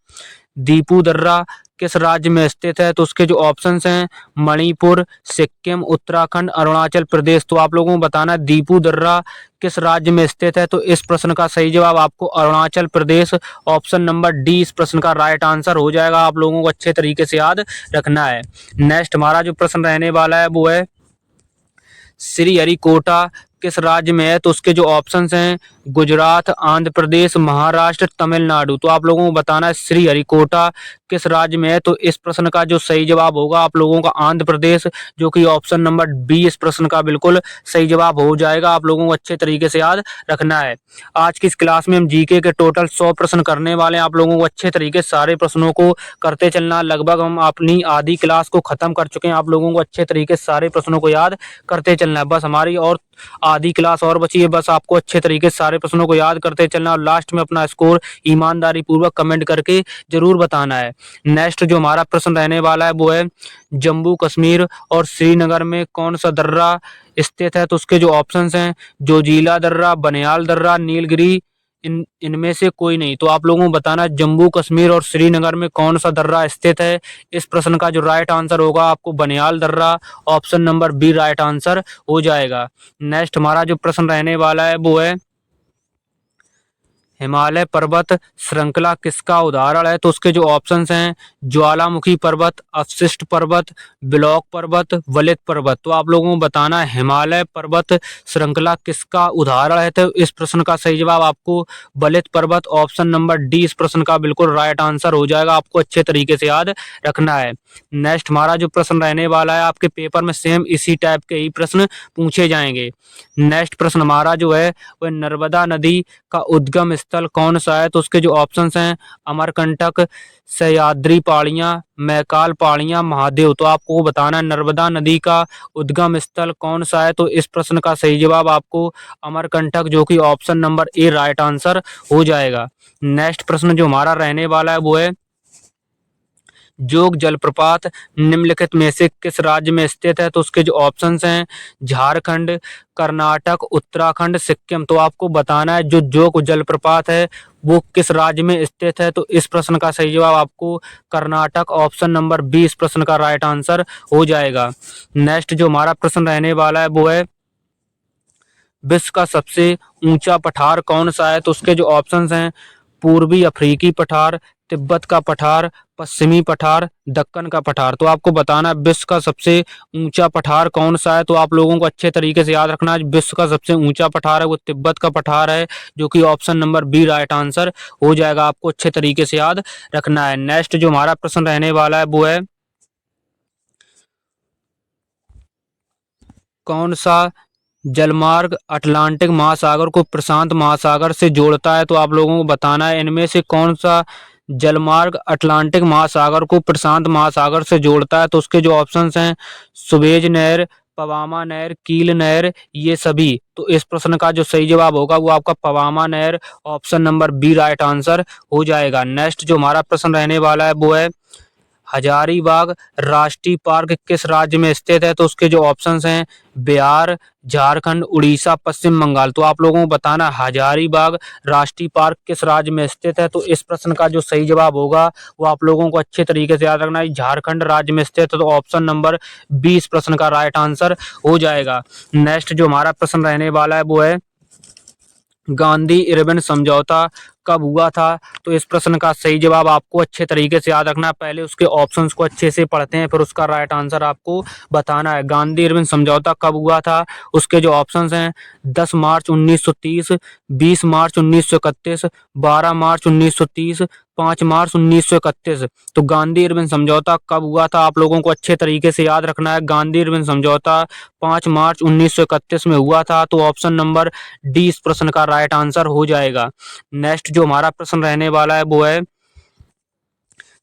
दीपू दर्रा किस राज्य में स्थित है? तो उसके जो ऑप्शंस हैं मणिपुर, सिक्किम, उत्तराखंड, अरुणाचल प्रदेश। तो आप लोगों को बताना है दीपू दर्रा किस राज्य में स्थित है? तो इस प्रश्न का सही जवाब आपको Arunachal Pradesh. Option number D इस प्रश्न का राइट आंसर हो जाएगा। आप लोगों को अच्छे तरीके से याद रखना है। नेक्स्ट हमारा जो प्रश्न रहने वाला है वो है श्रीहरिकोटा किस राज्य में है? तो उसके जो ऑप्शंस हैं गुजरात, आंध्र प्रदेश, महाराष्ट्र, तमिलनाडु। तो आप लोगों को बताना है श्रीहरिकोटा किस राज्य में है? तो इस प्रश्न का जो सही जवाब होगा आप लोगों का आंध्र प्रदेश, जो कि ऑप्शन नंबर बी इस प्रश्न का बिल्कुल सही जवाब हो जाएगा। आप लोगों को अच्छे तरीके से याद रखना है। आज की इस क्लास में हम जीके के टोटल 100 प्रश्न करने वाले हैं। आप लोगों को अच्छे तरीके से सारे प्रश्नों को करते चलना। लगभग हम अपनी आधी क्लास को खत्म कर चुके हैं। आप लोगों को अच्छे तरीके से सारे प्रश्नों को याद करते चलना है। बस हमारी और आधी क्लास और बची है। बस आपको अच्छे तरीके से सारे प्रश्नों को याद करते चलना और लास्ट में अपना स्कोर ईमानदारी पूर्वक कमेंट करके जरूर बताना है। नेक्स्ट जो हमारा प्रश्न रहने वाला है वो है जम्मू कश्मीर और श्रीनगर में कौन सा दर्रा स्थित है? तो उसके जो ऑप्शंस हैं जोजिला दर्रा, बनियाल दर्रा, नीलगिरी, इनमें से कोई नहीं। तो आप लोगों को बताना जम्मू कश्मीर और श्रीनगर में कौन सा दर्रा स्थित है? इस प्रश्न का जो राइट आंसर होगा आपको बनियाल दर्रा। Option number B right answer हो जाएगा। नेक्स्ट हमारा जो प्रश्न रहने वाला है वो है हिमालय पर्वत श्रृंखला किसका उदाहरण है? तो उसके जो ऑप्शंस हैं ज्वालामुखी पर्वत, अवशिष्ट पर्वत, ब्लॉक पर्वत, वलित पर्वत। तो आप लोगों को बताना है हिमालय पर्वत श्रृंखला किसका उदाहरण है? तो इस प्रश्न का सही जवाब आपको वलित पर्वत। ऑप्शन नंबर डी इस प्रश्न का बिल्कुल राइट आंसर हो जाएगा। आपको अच्छे तरीके से याद रखना है। नेक्स्ट हमारा जो प्रश्न रहने वाला है आपके पेपर में सेम इसी टाइप के ही प्रश्न पूछे जाएंगे। नेक्स्ट प्रश्न हमारा जो है वह नर्मदा नदी का उद्गम स्थल कौन सा है? तो उसके जो ऑप्शंस हैं अमरकंटक, सह्याद्री पहाड़ियां, मैकाल पहाड़ियां, महादेव। तो आपको बताना है नर्मदा नदी का उद्गम स्थल कौन सा है? तो इस प्रश्न का सही जवाब आपको अमरकंटक, जो कि option number A right answer हो जाएगा। नेक्स्ट प्रश्न जो हमारा रहने वाला है वो है जोग जलप्रपात निम्नलिखित में से किस राज्य में स्थित है? तो उसके जो ऑप्शंस हैं झारखंड, कर्नाटक, उत्तराखंड, सिक्किम। तो आपको बताना है जो जोग जलप्रपात है वो किस राज्य में स्थित है? तो इस प्रश्न का सही जवाब आपको कर्नाटक। ऑप्शन नंबर बी इस प्रश्न का राइट आंसर हो जाएगा। नेक्स्ट जो हमारा प्रश्न रहने वाला है वो है विश्व का सबसे ऊंचा पठार कौन सा है? तो उसके जो ऑप्शंस हैं पूर्वी अफ्रीकी पठार, तिब्बत का पठार, पश्चिमी पठार, दक्कन का पठार। तो आपको बताना है विश्व का सबसे ऊंचा पठार कौन सा है? तो आप लोगों को अच्छे तरीके से याद रखना है विश्व का सबसे ऊंचा पठार है वो तिब्बत का पठार है, जो कि option number B right answer हो जाएगा। आपको अच्छे तरीके से याद रखना है। नेक्स्ट जो हमारा प्रश्न रहने वाला है वो है कौन सा जलमार्ग अटलांटिक महासागर को प्रशांत महासागर से जोड़ता है? तो आप लोगों को बताना है इनमें से कौन सा जलमार्ग अटलांटिक महासागर को प्रशांत महासागर से जोड़ता है? तो उसके जो ऑप्शंस हैं सुवेज नहर, पवामा नहर, कील नहर, ये सभी। तो इस प्रश्न का जो सही जवाब होगा वो आपका पवामा नहर, option number B right answer हो जाएगा। नेक्स्ट जो हमारा प्रश्न रहने वाला है वो है हजारीबाग राष्ट्रीय पार्क किस राज्य में स्थित है? तो उसके जो ऑप्शंस हैं बिहार, झारखंड, उड़ीसा, पश्चिम बंगाल। तो आप लोगों को बताना हजारीबाग राष्ट्रीय पार्क किस राज्य में स्थित है? तो इस प्रश्न का जो सही जवाब होगा वो आप लोगों को अच्छे तरीके से याद रखना है, झारखंड राज्य में स्थित है। तो ऑप्शन नंबर 20 प्रश्न का राइट आंसर हो जाएगा। नेक्स्ट जो हमारा प्रश्न रहने वाला है वो है गांधी इरविन समझौता कब हुआ था? तो इस प्रश्न का सही जवाब आपको अच्छे तरीके से याद रखना है। पहले उसके ऑप्शंस को अच्छे से पढ़ते हैं, फिर उसका राइट आंसर आपको बताना है। गांधी इरविन समझौता कब हुआ था? उसके जो ऑप्शंस हैं 10 मार्च 1930, 20 मार्च 1931, 12 मार्च 1930, 5 मार्च 1931। तो गांधी इरविन समझौता कब हुआ था आप लोगों को अच्छे तरीके से याद रखना है। गांधी इरविन समझौता 5 मार्च 1931 में हुआ था। तो ऑप्शन नंबर डी इस प्रश्न का राइट आंसर हो जाएगा। नेक्स्ट जो हमारा प्रश्न रहने वाला है वो है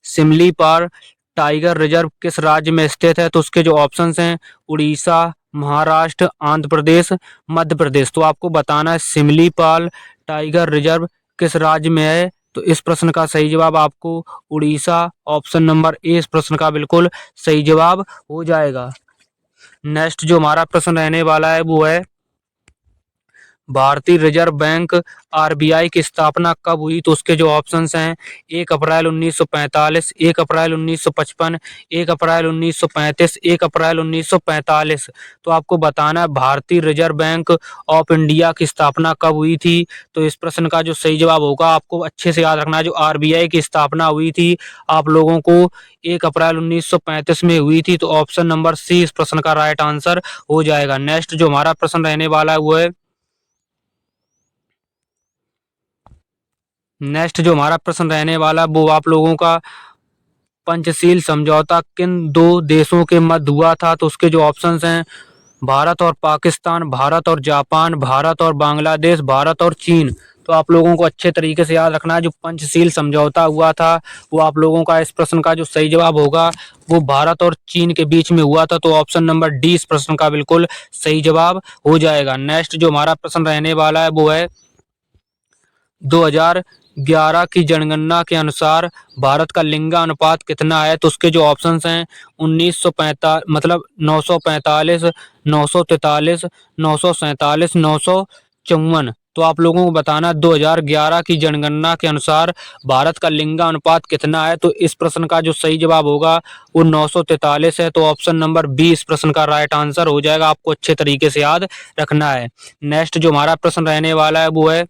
सिमलीपाल टाइगर रिजर्व किस राज्य में स्थित है? तो उसके जो ऑप्शंस हैं उड़ीसा, महाराष्ट्र, आंध्र प्रदेश, मध्य प्रदेश। तो आपको बताना है सिमलीपाल टाइगर रिजर्व किस राज्य में है? तो इस प्रश्न का सही जवाब आपको उड़ीसा, ऑप्शन नंबर ए इस प्रश्न का बिल्कुल सही जवाब हो जाएगा। नेक्स्ट जो हमारा प्रश्न रहने वाला है वो है भारतीय रिजर्व बैंक आरबीआई की स्थापना कब हुई? तो उसके जो ऑप्शंस हैं 1 अप्रैल 1945, 1 अप्रैल 1955, 1 अप्रैल 1935, 1 अप्रैल 1945। तो आपको बताना है भारतीय रिजर्व बैंक ऑफ इंडिया की स्थापना कब हुई थी? तो इस प्रश्न का जो सही जवाब होगा आपको अच्छे से याद रखना है। जो आरबीआई की स्थापना हुई थी आप लोगों को 1 अप्रैल 1935 में हुई थी। तो ऑप्शन नंबर सी इस प्रश्न का राइट आंसर हो जाएगा। नेक्स्ट जो हमारा प्रश्न रहने वाला है वो है नेक्स्ट जो हमारा प्रश्न रहने वाला वो आप लोगों का पंचशील समझौता किन दो देशों के मध्य हुआ था? तो उसके जो ऑप्शंस हैं भारत और पाकिस्तान, भारत और जापान, भारत और बांग्लादेश, भारत और चीन। तो आप लोगों को अच्छे तरीके से याद रखना है जो पंचशील समझौता हुआ था वो आप लोगों का इस प्रश्न का जो सही जवाब होगा वो भारत और चीन के बीच में हुआ था। तो ऑप्शन नंबर डी इस प्रश्न का बिल्कुल सही जवाब हो जाएगा। नेक्स्ट जो हमारा प्रश्न रहने वाला है वो है 2011 की जनगणना के अनुसार भारत का लिंगानुपात कितना है? तो उसके जो ऑप्शंस हैं 1945 मतलब 945, 943, 947, 954। तो आप लोगों को बताना 2011 की जनगणना के अनुसार भारत का लिंगानुपात कितना है? तो इस प्रश्न का जो सही जवाब होगा वो 943 है। तो ऑप्शन नंबर बी इस प्रश्न का राइट आंसर हो जाएगा। आपको अच्छे तरीके से याद रखना है। नेक्स्ट जो हमारा प्रश्न रहने वाला है वो है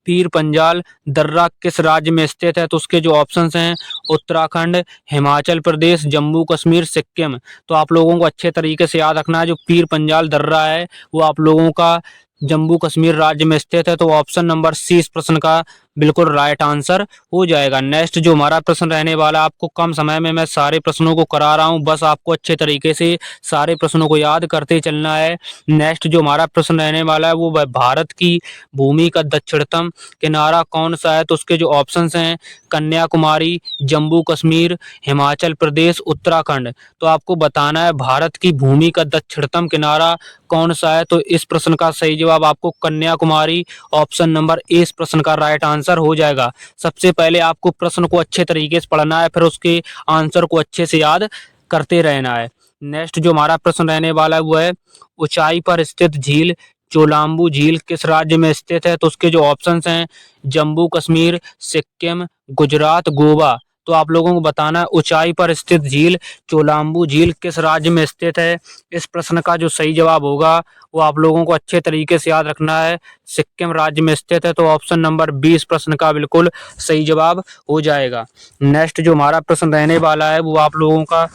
पीर पंजाल दर्रा किस राज्य में स्थित है? तो उसके जो ऑप्शंस हैं उत्तराखंड, हिमाचल प्रदेश, जम्मू कश्मीर, सिक्किम। तो आप लोगों को अच्छे तरीके से याद रखना है जो पीर पंजाल दर्रा है वो आप लोगों का जम्मू कश्मीर राज्य में स्थित है। तो ऑप्शन नंबर सी इस प्रश्न का बिल्कुल राइट आंसर हो जाएगा। नेक्स्ट जो हमारा प्रश्न रहने वाला आपको कम समय में मैं सारे प्रश्नों को करा रहा हूं, बस आपको अच्छे तरीके से सारे प्रश्नों को याद करते चलना है। नेक्स्ट जो हमारा प्रश्न रहने वाला है वो भारत की भूमि का दक्षिणतम किनारा कौन सा है? तो उसके जो ऑप्शंस हैं कन्याकुमारी, जम्मू कश्मीर, हिमाचल प्रदेश, उत्तराखंड। तो आपको बताना है भारत की भूमि का दक्षिणतम किनारा कौन सा है? तो इस प्रश्न का सही जवाब आपको कन्याकुमारी, ऑप्शन नंबर ए इस प्रश्न का राइट आंसर हो जाएगा। सबसे पहले आपको प्रश्न को अच्छे तरीके से पढ़ना है, फिर उसके आंसर को अच्छे से याद करते रहना है। नेक्स्ट जो हमारा प्रश्न रहने वाला है वो है ऊंचाई पर स्थित झील चोलाम्बू झील किस राज्य में स्थित है? तो उसके जो ऑप्शंस हैं जम्मू कश्मीर, सिक्किम, गुजरात, गोवा। तो आप लोगों को बताना है ऊंचाई पर स्थित झील चोलाम्बू झील किस राज्य में स्थित है? इस प्रश्न का जो सही जवाब होगा वो आप लोगों को अच्छे तरीके से याद रखना है, सिक्किम राज्य में स्थित है। तो ऑप्शन नंबर 20 प्रश्न का बिल्कुल सही जवाब हो जाएगा। नेक्स्ट जो हमारा प्रश्न रहने वाला है वो आप लोगों का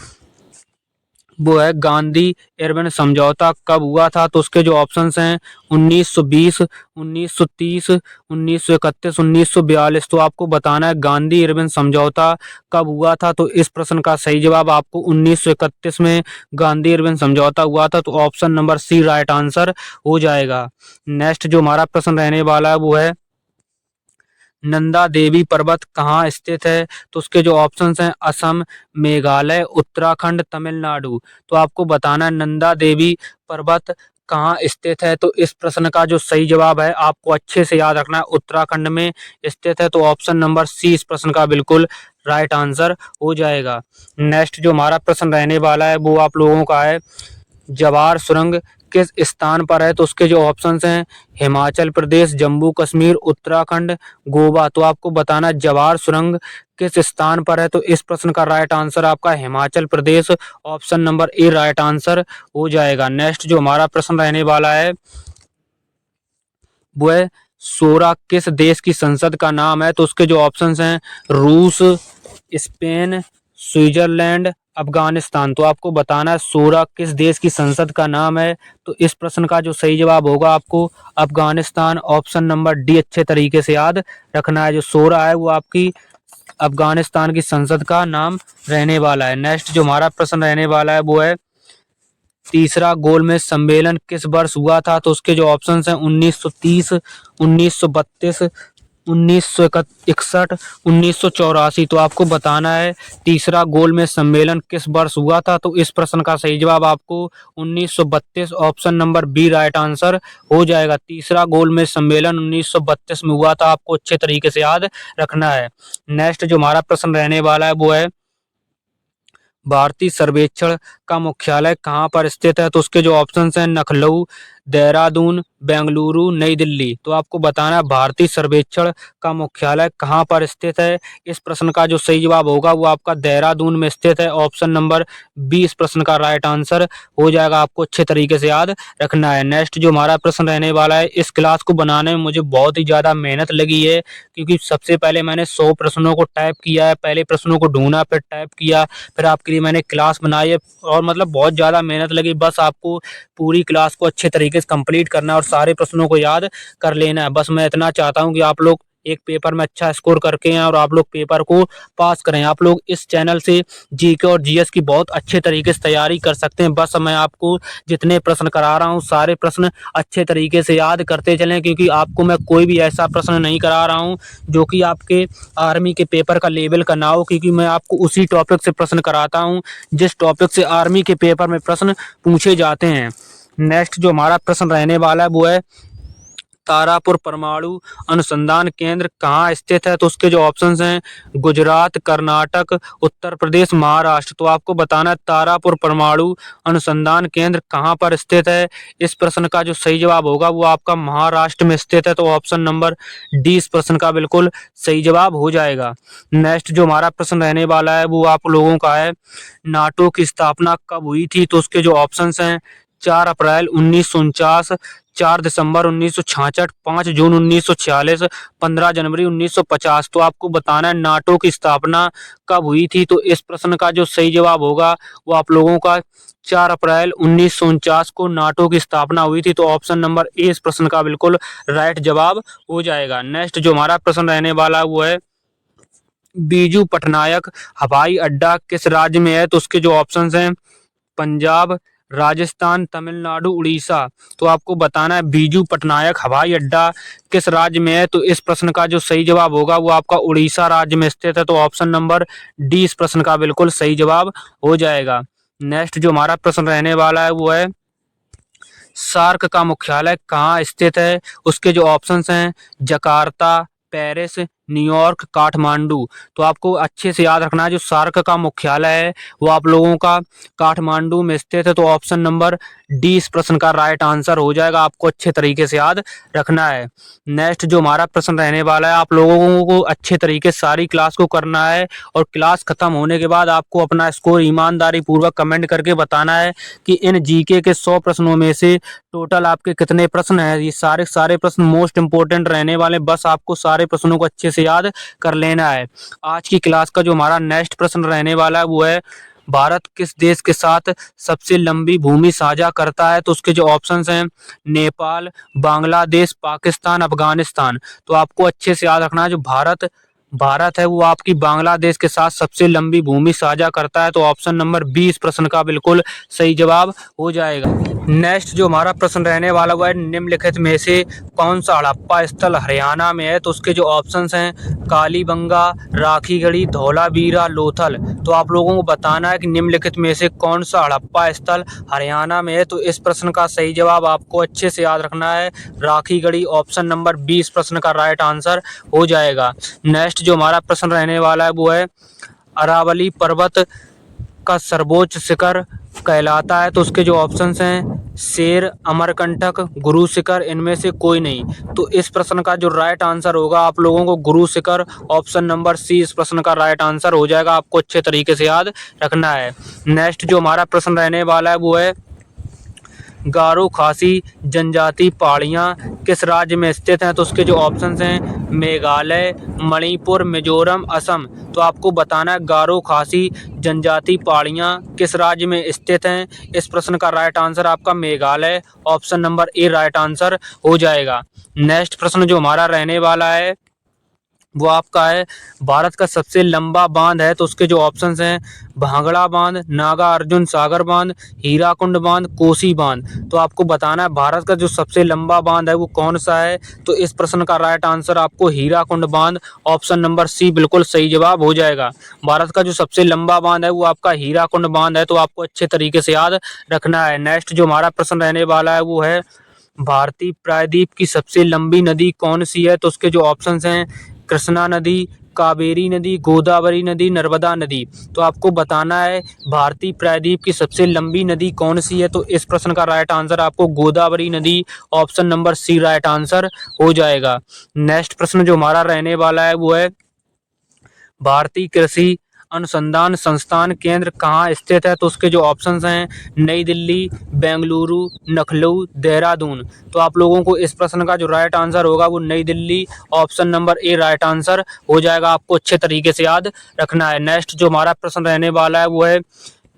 वो है गांधी इरविन समझौता कब हुआ था? तो उसके जो ऑप्शंस हैं 1920, 1930, 1931, 1942। तो आपको बताना है गांधी इरविन समझौता कब हुआ था? तो इस प्रश्न का सही जवाब आपको 1931 में गांधी इरविन समझौता हुआ था। तो option number C right answer हो जाएगा। नेक्स्ट जो हमारा प्रश्न रहने वाला है वो है नंदा देवी पर्वत कहाँ स्थित है? तो उसके जो ऑप्शंस हैं असम, मेघालय, उत्तराखंड, तमिलनाडु। तो आपको बताना है नंदा देवी पर्वत कहाँ स्थित है। तो इस प्रश्न का जो सही जवाब है आपको अच्छे से याद रखना है, उत्तराखंड में स्थित है। तो ऑप्शन नंबर सी इस प्रश्न का बिल्कुल राइट आंसर हो जाएगा। नेक्स्ट जो हमारा प्रश्न रहने वाला है वो आप लोगों का है, जवार सुरंग किस स्थान पर है? तो उसके जो ऑप्शंस हैं हिमाचल प्रदेश, जम्मू कश्मीर, उत्तराखंड, गोवा। तो आपको बताना है जवार सुरंग किस स्थान पर है। तो इस प्रश्न का राइट आंसर आपका Himachal Pradesh, option number A right answer हो जाएगा। नेक्स्ट जो हमारा प्रश्न रहने वाला है वो है, सोरा किस देश की संसद का नाम है? तो उसके जो ऑप्शंस हैं रूस, स्पेन, स्विट्जरलैंड, अफगानिस्तान। तो आपको बताना है सोरा किस देश की संसद का नाम है। तो इस प्रश्न का जो सही जवाब होगा आपको अफगानिस्तान, ऑप्शन नंबर डी अच्छे तरीके से याद रखना है। जो सोरा है वो आपकी अफगानिस्तान की संसद का नाम रहने वाला है। नेक्स्ट जो हमारा प्रश्न रहने वाला है वो है, तीसरा गोलमेज सम्मेलन किस वर्ष हुआ था? तो उसके जो ऑप्शंस हैं 1930, 1932, 1961, 1984। तो आपको बताना है तीसरा गोलमेज सम्मेलन किस वर्ष हुआ था। तो इस प्रश्न का सही जवाब आपको 1932, option number B right answer हो जाएगा। तीसरा गोलमेज सम्मेलन 1932 में हुआ था, आपको अच्छे तरीके से याद रखना है। नेक्स्ट जो हमारा प्रश्न रहने वाला है वो है, भारतीय सर्वेक्षण का मुख्यालय कहाँ पर स्थित है? तो उसके जो ऑप्शंस हैं लखनऊ, देहरादून, बेंगलुरु, नई दिल्ली। तो आपको बताना है भारतीय सर्वेक्षण का मुख्यालय कहाँ पर स्थित है। इस प्रश्न का जो सही जवाब होगा वो आपका देहरादून में स्थित है, ऑप्शन नंबर बी इस प्रश्न का राइट आंसर हो जाएगा। आपको अच्छे तरीके से याद रखना है। नेक्स्ट जो हमारा प्रश्न रहने वाला है, इस क्लास को बनाने में मुझे बहुत ही ज़्यादा मेहनत लगी है, क्योंकि सबसे पहले मैंने 100 प्रश्नों को टाइप किया है, पहले प्रश्नों को ढूंढा, फिर टाइप किया, फिर आपके लिए मैंने क्लास बनाई है, और मतलब बहुत ज़्यादा मेहनत लगी। बस आपको पूरी क्लास को अच्छे तरीके से कंप्लीट करना है और सारे प्रश्नों को याद कर लेना है। बस मैं इतना चाहता हूँ कि आप लोग एक पेपर में अच्छा स्कोर करके आएं और आप लोग पेपर को पास करें। आप लोग इस चैनल से जीके और जीएस की बहुत अच्छे तरीके से तैयारी कर सकते हैं। बस मैं आपको जितने प्रश्न करा रहा हूँ सारे प्रश्न अच्छे तरीके से याद करते चलें, क्योंकि आपको मैं कोई भी ऐसा प्रश्न नहीं करा रहा हूँ जो कि आपके आर्मी के पेपर का लेवल का ना हो, क्योंकि मैं आपको उसी टॉपिक से प्रश्न कराता हूँ जिस टॉपिक से आर्मी के पेपर में प्रश्न पूछे जाते हैं। नेक्स्ट जो हमारा प्रश्न रहने वाला है वो है, तारापुर परमाणु अनुसंधान केंद्र कहाँ स्थित है? तो उसके जो ऑप्शंस हैं गुजरात, कर्नाटक, उत्तर प्रदेश, महाराष्ट्र। तो आपको बताना है तारापुर परमाणु अनुसंधान केंद्र कहाँ पर स्थित है। इस प्रश्न का जो सही जवाब होगा वो आपका महाराष्ट्र में स्थित है। तो ऑप्शन नंबर डी इस प्रश्न का बिल्कुल सही जवाब हो जाएगा। नेक्स्ट जो हमारा प्रश्न रहने वाला है वो आप लोगों का है, नाटो की स्थापना कब हुई थी? तो उसके जो ऑप्शंस हैं 4 अप्रैल 1949, 4 दिसंबर 1966, 5 जून 1946, 15 जनवरी 1950। तो आपको बताना है नाटो की स्थापना कब हुई थी। तो इस प्रश्न का जो सही जवाब होगा वो आप लोगों का 4 अप्रैल 1949 को नाटो की स्थापना हुई थी। तो ऑप्शन नंबर ए इस प्रश्न का बिल्कुल राइट जवाब हो जाएगा। नेक्स्ट जो हमारा प्रश्न रहने वाला है वो है, बीजू पटनायक हवाई अड्डा किस राज्य में है? तो उसके जो ऑप्शंस हैं पंजाब, राजस्थान, तमिलनाडु, उड़ीसा। तो आपको बताना है बीजू पटनायक हवाई अड्डा किस राज्य में है। तो इस प्रश्न का जो सही जवाब होगा वो आपका उड़ीसा राज्य में स्थित है। तो ऑप्शन नंबर डी इस प्रश्न का बिल्कुल सही जवाब हो जाएगा। नेक्स्ट जो हमारा प्रश्न रहने वाला है वो है, सार्क का मुख्यालय कहाँ स्थित है? उसके जो ऑप्शंस हैं जकार्ता, पेरिस, न्यूयॉर्क, काठमांडू। तो आपको अच्छे से याद रखना है जो सार्क का मुख्यालय है वो आप लोगों का काठमांडू में स्थित है। तो ऑप्शन नंबर डी इस प्रश्न का राइट आंसर हो जाएगा। आपको अच्छे तरीके से याद रखना है। नेक्स्ट जो हमारा प्रश्न रहने वाला है, आप लोगों को अच्छे तरीके से सारी क्लास को करना है और क्लास खत्म होने के बाद आपको अपना स्कोर ईमानदारी पूर्वक कमेंट करके बताना है कि इन जीके के 100 प्रश्नों में से टोटल आपके कितने प्रश्न हैं। ये सारे प्रश्न मोस्ट इंपोर्टेंट रहने वाले, बस आपको सारे प्रश्नों को अच्छे से याद कर लेना है। आज की क्लास का जो हमारा नेक्स्ट प्रश्न रहने वाला है वो है, भारत किस देश के साथ सबसे लंबी भूमि साझा करता है? तो उसके जो ऑप्शंस हैं नेपाल, बांग्लादेश, पाकिस्तान, अफगानिस्तान। तो आपको अच्छे से याद रखना है जो भारत भारत है वो आपकी बांग्लादेश के साथ सबसे लंबी भूमि साझा करता है, तो ऑप्शन नंबर 20 प्रश्न का बिल्कुल सही जवाब हो जाएगा। नेक्स्ट जो हमारा प्रश्न रहने वाला वो है, निम्नलिखित में से कौन सा हड़प्पा स्थल हरियाणा में है? तो उसके जो ऑप्शंस हैं कालीबंगा, राखीगढ़ी, धौलावीरा, लोथल। तो आप लोगों को बताना है कि निम्नलिखित में से कौन सा हड़प्पा स्थल हरियाणा में है। तो इस प्रश्न का सही जवाब आपको अच्छे से याद रखना है, राखीगढ़ी। ऑप्शन नंबर 20 प्रश्न का राइट आंसर हो जाएगा। नेक्स्ट जो हमारा प्रश्न रहने वाला है वो है, अरावली पर्वत का सर्वोच्च शिखर कहलाता है? तो उसके जो ऑप्शंस हैं शेर, अमरकंटक, गुरु शिखर, इनमें से कोई नहीं। तो इस प्रश्न का जो राइट आंसर होगा आप लोगों को Guru Shikhar, option number C इस प्रश्न का राइट आंसर हो जाएगा। आपको अच्छे तरीके से याद रखना है। नेक्स्ट जो हमारा प्रश्न रहने वाला है वो है, गारो खासी जनजाति पहाड़ियाँ किस राज्य में स्थित हैं? तो उसके जो ऑप्शंस हैं मेघालय, मणिपुर, मिजोरम, असम। तो आपको बताना है गारो खासी जनजाति पहाड़ियाँ किस राज्य में स्थित हैं। इस प्रश्न का राइट आंसर आपका Meghalaya, option number A right answer हो जाएगा। नेक्स्ट प्रश्न जो हमारा रहने वाला है वो आपका है, भारत का सबसे लंबा बांध है? तो उसके जो ऑप्शंस हैं भांगड़ा बांध, नागा अर्जुन सागर बांध, हीराकुंड बांध, कोसी बांध। तो आपको बताना है भारत का जो सबसे लंबा बांध है वो कौन सा है। तो इस प्रश्न का राइट आंसर आपको हीराकुंड बांध, ऑप्शन नंबर सी बिल्कुल सही जवाब हो जाएगा। भारत का जो सबसे लंबा बांध है वो आपका हीराकुंड बांध है, तो आपको अच्छे तरीके से याद रखना है। नेक्स्ट जो हमारा प्रश्न रहने वाला है वो है, भारतीय प्रायद्वीप की सबसे लंबी नदी कौन सी है? तो उसके जो ऑप्शंस हैं कृष्णा नदी, कावेरी नदी, गोदावरी नदी, नर्मदा नदी। तो आपको बताना है भारतीय प्रायद्वीप की सबसे लंबी नदी कौन सी है। तो इस प्रश्न का राइट आंसर आपको गोदावरी नदी, option number C right answer हो जाएगा। नेक्स्ट प्रश्न जो हमारा रहने वाला है वो है, भारतीय कृषि अनुसंधान संस्थान केंद्र कहाँ स्थित है? तो उसके जो ऑप्शंस हैं नई दिल्ली, बेंगलुरु, लखनऊ, देहरादून। तो आप लोगों को इस प्रश्न का जो राइट आंसर होगा वो नई Delhi, option number A right answer हो जाएगा। आपको अच्छे तरीके से याद रखना है। नेक्स्ट जो हमारा प्रश्न रहने वाला है वो है,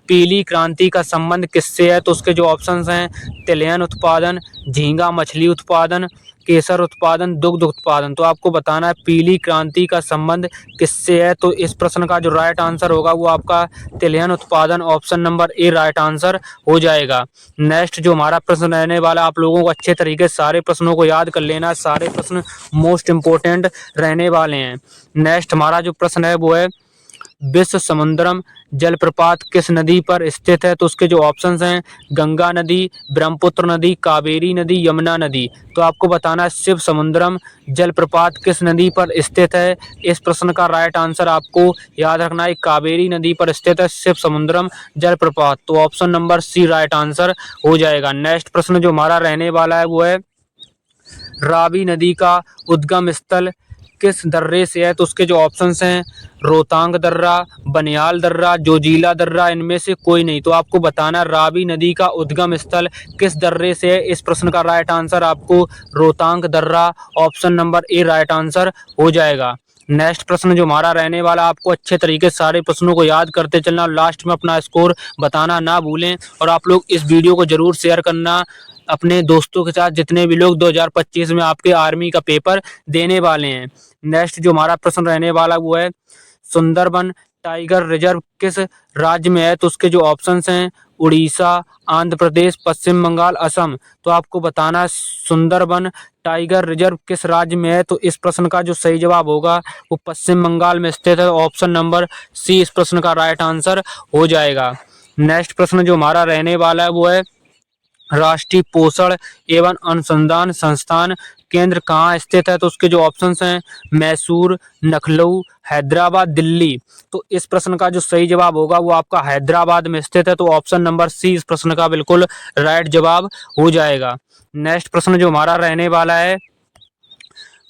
पीली क्रांति का संबंध किससे है? तो उसके जो ऑप्शंस हैं तिलहन उत्पादन, झींगा मछली उत्पादन, केसर उत्पादन, दुग्ध उत्पादन। तो आपको बताना है पीली क्रांति का संबंध किससे है। तो इस प्रश्न का जो राइट आंसर होगा वो आपका तिलहन उत्पादन, option number A right answer हो जाएगा। नेक्स्ट जो हमारा प्रश्न रहने वाला, आप लोगों को अच्छे तरीके से सारे प्रश्नों को याद कर लेना है, सारे प्रश्न मोस्ट इंपोर्टेंट रहने वाले हैं। नेक्स्ट हमारा जो प्रश्न है वो है, विश्व समुद्रम जलप्रपात किस नदी पर स्थित है? तो उसके जो ऑप्शंस हैं गंगा नदी, ब्रह्मपुत्र नदी, कावेरी नदी, यमुना नदी। तो आपको बताना है शिव समुद्रम जलप्रपात किस नदी पर स्थित है। इस प्रश्न का राइट आंसर आपको याद रखना है, कावेरी नदी पर स्थित है शिव समुद्रम जलप्रपात। तो option number C right answer हो जाएगा। नेक्स्ट प्रश्न जो हमारा रहने वाला है वो है, रावी नदी का उद्गम स्थल किस दर्रे से है? तो उसके जो ऑप्शंस हैं रोहतांग दर्रा, बनियाल दर्रा, जोजिला दर्रा, इनमें से कोई नहीं। तो आपको बताना रावी नदी का उद्गम स्थल किस दर्रे से है। इस प्रश्न का राइट आंसर आपको रोहतांग दर्रा, option number A right answer हो जाएगा। नेक्स्ट प्रश्न जो हमारा रहने वाला, आपको अच्छे तरीके से सारे प्रश्नों को याद करते चलना, लास्ट में अपना स्कोर बताना ना भूलें। और आप लोग इस वीडियो को जरूर शेयर करना अपने दोस्तों के साथ जितने भी लोग 2025 में आपके आर्मी का पेपर देने वाले हैं। नेक्स्ट जो हमारा प्रश्न रहने वाला वो है, सुंदरबन टाइगर रिजर्व किस राज्य में है? तो उसके जो ऑप्शंस हैं उड़ीसा, आंध्र प्रदेश, पश्चिम बंगाल, असम। तो आपको बताना है सुंदरबन टाइगर रिजर्व किस राज्य में है। तो इस प्रश्न का जो सही जवाब होगा वो पश्चिम बंगाल में स्थित है, ऑप्शन नंबर सी इस प्रश्न का राइट आंसर हो जाएगा। नेक्स्ट प्रश्न जो हमारा रहने वाला है वो है, राष्ट्रीय पोषण एवं अनुसंधान संस्थान केंद्र कहाँ स्थित है? तो उसके जो ऑप्शंस हैं मैसूर, लखनऊ, हैदराबाद, दिल्ली। तो इस प्रश्न का जो सही जवाब होगा वो आपका हैदराबाद में स्थित है, तो ऑप्शन नंबर सी इस प्रश्न का बिल्कुल राइट जवाब हो जाएगा। नेक्स्ट प्रश्न जो हमारा रहने वाला है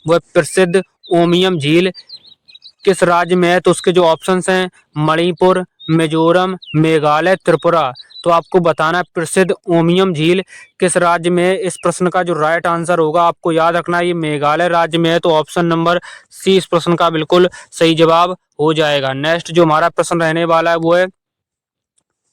वह प्रसिद्ध ओमियम झील किस राज्य में है? तो उसके जो ऑप्शंस हैं मणिपुर, मिजोरम, मेघालय, त्रिपुरा। तो आपको बताना है प्रसिद्ध ओमियम झील किस राज्य में है। इस प्रश्न का जो राइट आंसर होगा आपको याद रखना है ये मेघालय राज्य में है, तो ऑप्शन नंबर सी इस प्रश्न का बिल्कुल सही जवाब हो जाएगा। नेक्स्ट जो हमारा प्रश्न रहने वाला है वो है,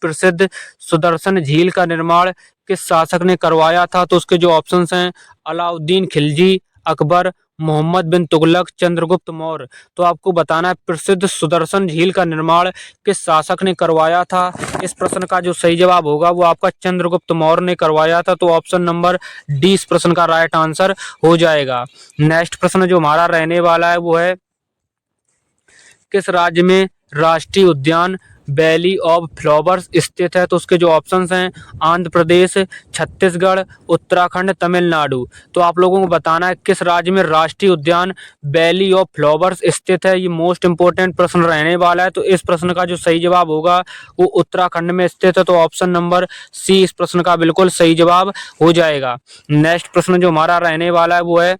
प्रसिद्ध सुदर्शन झील का निर्माण किस शासक ने करवाया था? तो उसके जो ऑप्शंस हैं अलाउद्दीन खिलजी, अकबर, मोहम्मद बिन तुगलक, चंद्रगुप्त मौर्य। तो आपको बताना है प्रसिद्ध सुदर्शन झील का निर्माण किस शासक ने करवाया था। इस प्रश्न का जो सही जवाब होगा वो आपका चंद्रगुप्त मौर्य ने करवाया था। तो ऑप्शन नंबर डी इस प्रश्न का राइट आंसर हो जाएगा। नेक्स्ट प्रश्न जो हमारा रहने वाला है वो है, किस राज्य में राष्ट्रीय उद्यान वैली ऑफ फ्लावर्स स्थित है। तो उसके जो ऑप्शंस हैं, आंध्र प्रदेश, छत्तीसगढ़, उत्तराखंड, तमिलनाडु। तो आप लोगों को बताना है किस राज्य में राष्ट्रीय उद्यान वैली ऑफ फ्लावर्स स्थित है। ये मोस्ट इंपोर्टेंट प्रश्न रहने वाला है। तो इस प्रश्न का जो सही जवाब होगा वो उत्तराखंड में स्थित है। तो ऑप्शन नंबर सी इस प्रश्न का बिल्कुल सही जवाब हो जाएगा। नेक्स्ट प्रश्न जो हमारा रहने वाला है वो है,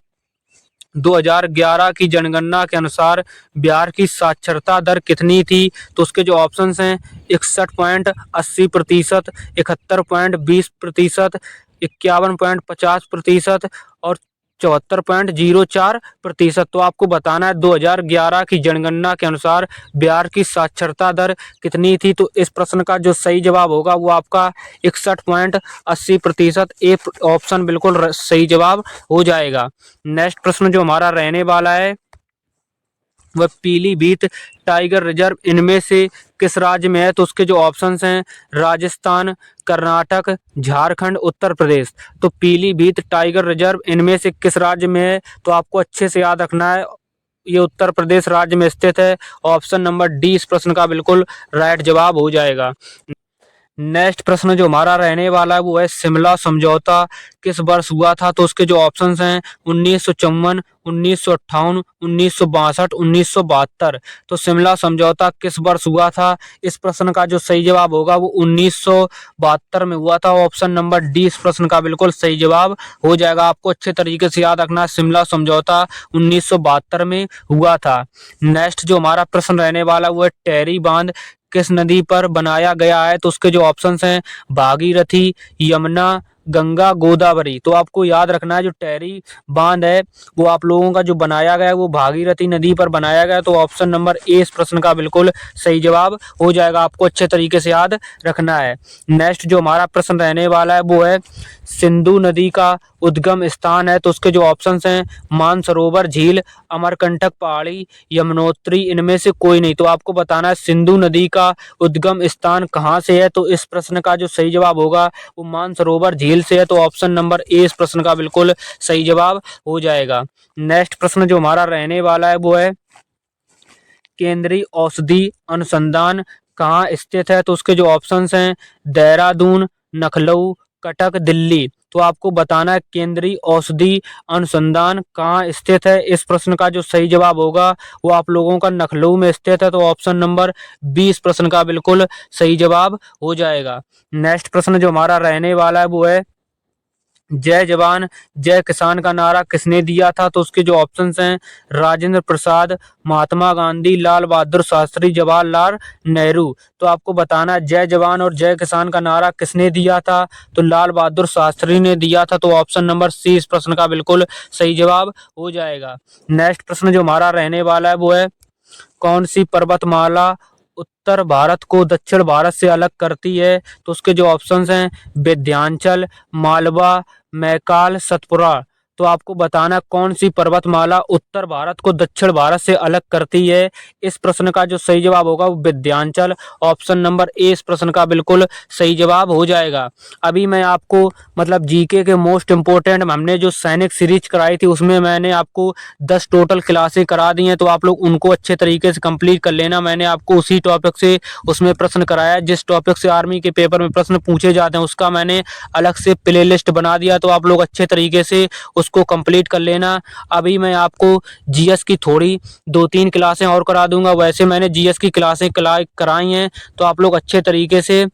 2011 की जनगणना के अनुसार बिहार की साक्षरता दर कितनी थी। तो उसके जो ऑप्शंस हैं, 61.80%, 71.20%, 51.50% और 74.04%। तो आपको बताना है 2011 की जनगणना के अनुसार बिहार की साक्षरता दर कितनी थी। तो इस प्रश्न का जो सही जवाब होगा वो आपका 61.80%, ए ऑप्शन बिल्कुल सही जवाब हो जाएगा। नेक्स्ट प्रश्न जो हमारा रहने वाला है वह पीलीभीत टाइगर रिजर्व इनमें से किस राज्य में है। तो उसके जो ऑप्शंस हैं, राजस्थान, कर्नाटक, झारखंड, उत्तर प्रदेश। तो पीलीभीत टाइगर रिजर्व इनमें से किस राज्य में है। तो आपको अच्छे से याद रखना है, ये उत्तर प्रदेश राज्य में स्थित है। ऑप्शन नंबर डी इस प्रश्न का बिल्कुल राइट जवाब हो जाएगा। नेक्स्ट प्रश्न जो हमारा रहने वाला है वो है, शिमला समझौता किस वर्ष हुआ था। तो उसके जो ऑप्शंस हैं, 1954, 1958, 1962, 1972। तो शिमला समझौता किस वर्ष हुआ था। इस प्रश्न का जो सही जवाब होगा वो 1972 में हुआ था। ऑप्शन नंबर डी इस प्रश्न का बिल्कुल सही जवाब हो जाएगा। आपको अच्छे तरीके से याद रखना, शिमला समझौता 1972 में हुआ था। नेक्स्ट जो हमारा प्रश्न रहने वाला वो है, टेरी बांध किस नदी पर बनाया गया है। तो उसके जो ऑप्शंस हैं, भागीरथी, यमुना, गंगा, गोदावरी। तो आपको याद रखना है जो टेरी बांध है वो आप लोगों का जो बनाया गया है वो भागीरथी नदी पर बनाया गया है। तो ऑप्शन नंबर ए इस प्रश्न का बिल्कुल सही जवाब हो जाएगा। आपको अच्छे तरीके से याद रखना है। नेक्स्ट जो हमारा प्रश्न रहने वाला है वो है, सिंधु नदी का उद्गम स्थान है। तो उसके जो ऑप्शंस हैं, मानसरोवर झील, अमरकंटक पहाड़ी, यमुनोत्री, इनमें से कोई नहीं। तो आपको बताना है सिंधु नदी का उद्गम स्थान कहाँ से है। तो इस प्रश्न का जो सही जवाब होगा वो मानसरोवर झील से है। तो ऑप्शन नंबर ए इस प्रश्न का बिल्कुल सही जवाब हो जाएगा। नेक्स्ट प्रश्न जो हमारा रहने वाला है वो है, केंद्रीय औषधि अनुसंधान कहाँ स्थित है। तो उसके जो ऑप्शंस हैं, देहरादून, लखनऊ, कटक, दिल्ली। तो आपको बताना है केंद्रीय औषधि अनुसंधान कहाँ स्थित है। इस प्रश्न का जो सही जवाब होगा वो आप लोगों का लखनऊ में स्थित है। तो ऑप्शन नंबर 20 प्रश्न का बिल्कुल सही जवाब हो जाएगा। नेक्स्ट प्रश्न जो हमारा रहने वाला है वो है, जय जवान जय किसान का नारा किसने दिया था। तो उसके जो ऑप्शंस हैं, राजेंद्र प्रसाद, महात्मा गांधी, लाल बहादुर शास्त्री, जवाहरलाल नेहरू। तो आपको बताना है जय जवान और जय किसान का नारा किसने दिया था। तो लाल बहादुर शास्त्री ने दिया था। तो ऑप्शन नंबर सी इस प्रश्न का बिल्कुल सही जवाब हो जाएगा। नेक्स्ट प्रश्न जो हमारा रहने वाला है वो है, कौन सी पर्वतमाला उत्तर भारत को दक्षिण भारत से अलग करती है। तो उसके जो ऑप्शंस हैं, विंध्याचल, मालवा, मैकाल, सतपुड़ा। तो आपको बताना कौन सी पर्वतमाला उत्तर भारत को दक्षिण भारत से अलग करती है। इस प्रश्न का जो सही जवाब होगा वो विंध्याचल। ऑप्शन नंबर ए इस प्रश्न का बिल्कुल सही जवाब हो जाएगा। अभी मैं आपको मतलब जीके के मोस्ट इंपोर्टेंट हमने जो सैनिक सीरीज कराई थी उसमें मैंने आपको 10 टोटल क्लासें करा दी हैं। तो आप लोग उनको अच्छे तरीके से कंप्लीट कर लेना। मैंने आपको उसी टॉपिक से उसमें प्रश्न कराया, जिस टॉपिक से आर्मी के पेपर में प्रश्न पूछे जाते हैं उसका मैंने अलग से प्ले लिस्ट बना दिया। तो आप लोग अच्छे तरीके से उसको कंप्लीट कर लेना। अभी मैं आपको जीएस की थोड़ी 2-3 क्लासें और करा दूंगा। वैसे मैंने जीएस की क्लासें कराई हैं। तो आप लोग अच्छे तरीके से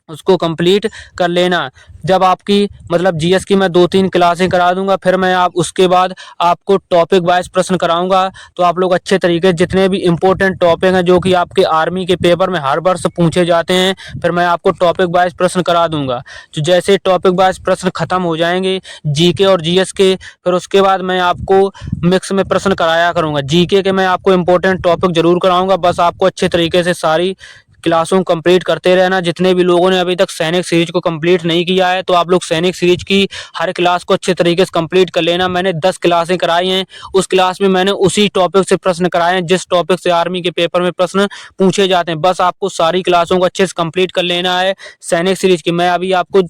उसको कंप्लीट कर लेना। जब आपकी मतलब जीएस की मैं 2-3 क्लासें करा दूंगा, फिर मैं आप उसके बाद आपको टॉपिक वाइज प्रश्न कराऊंगा। तो आप लोग अच्छे तरीके से जितने भी इंपॉर्टेंट टॉपिक हैं जो कि आपके आर्मी के पेपर में हर वर्ष पूछे जाते हैं, फिर मैं आपको टॉपिक वाइज प्रश्न करा दूंगा। तो जैसे टॉपिक वाइज प्रश्न खत्म हो जाएंगे जीके और जीएस के, फिर उसके बाद मैं आपको मिक्स में प्रश्न कराया करूंगा। जीके के मैं आपको इंपॉर्टेंट टॉपिक जरूर कराऊंगा, बस आपको अच्छे तरीके से सारी क्लासों को कंप्लीट करते रहना। जितने भी लोगों ने अभी तक सैनिक सीरीज को कंप्लीट नहीं किया है तो आप लोग सैनिक सीरीज की हर क्लास को अच्छे तरीके से कंप्लीट कर लेना। मैंने 10 क्लासें कराई हैं, उस क्लास में मैंने उसी टॉपिक से प्रश्न कराए हैं जिस टॉपिक से आर्मी के पेपर में प्रश्न पूछे जाते हैं। बस आपको सारी क्लासों को अच्छे से कंप्लीट कर लेना है सैनिक सीरीज की। मैं अभी आपको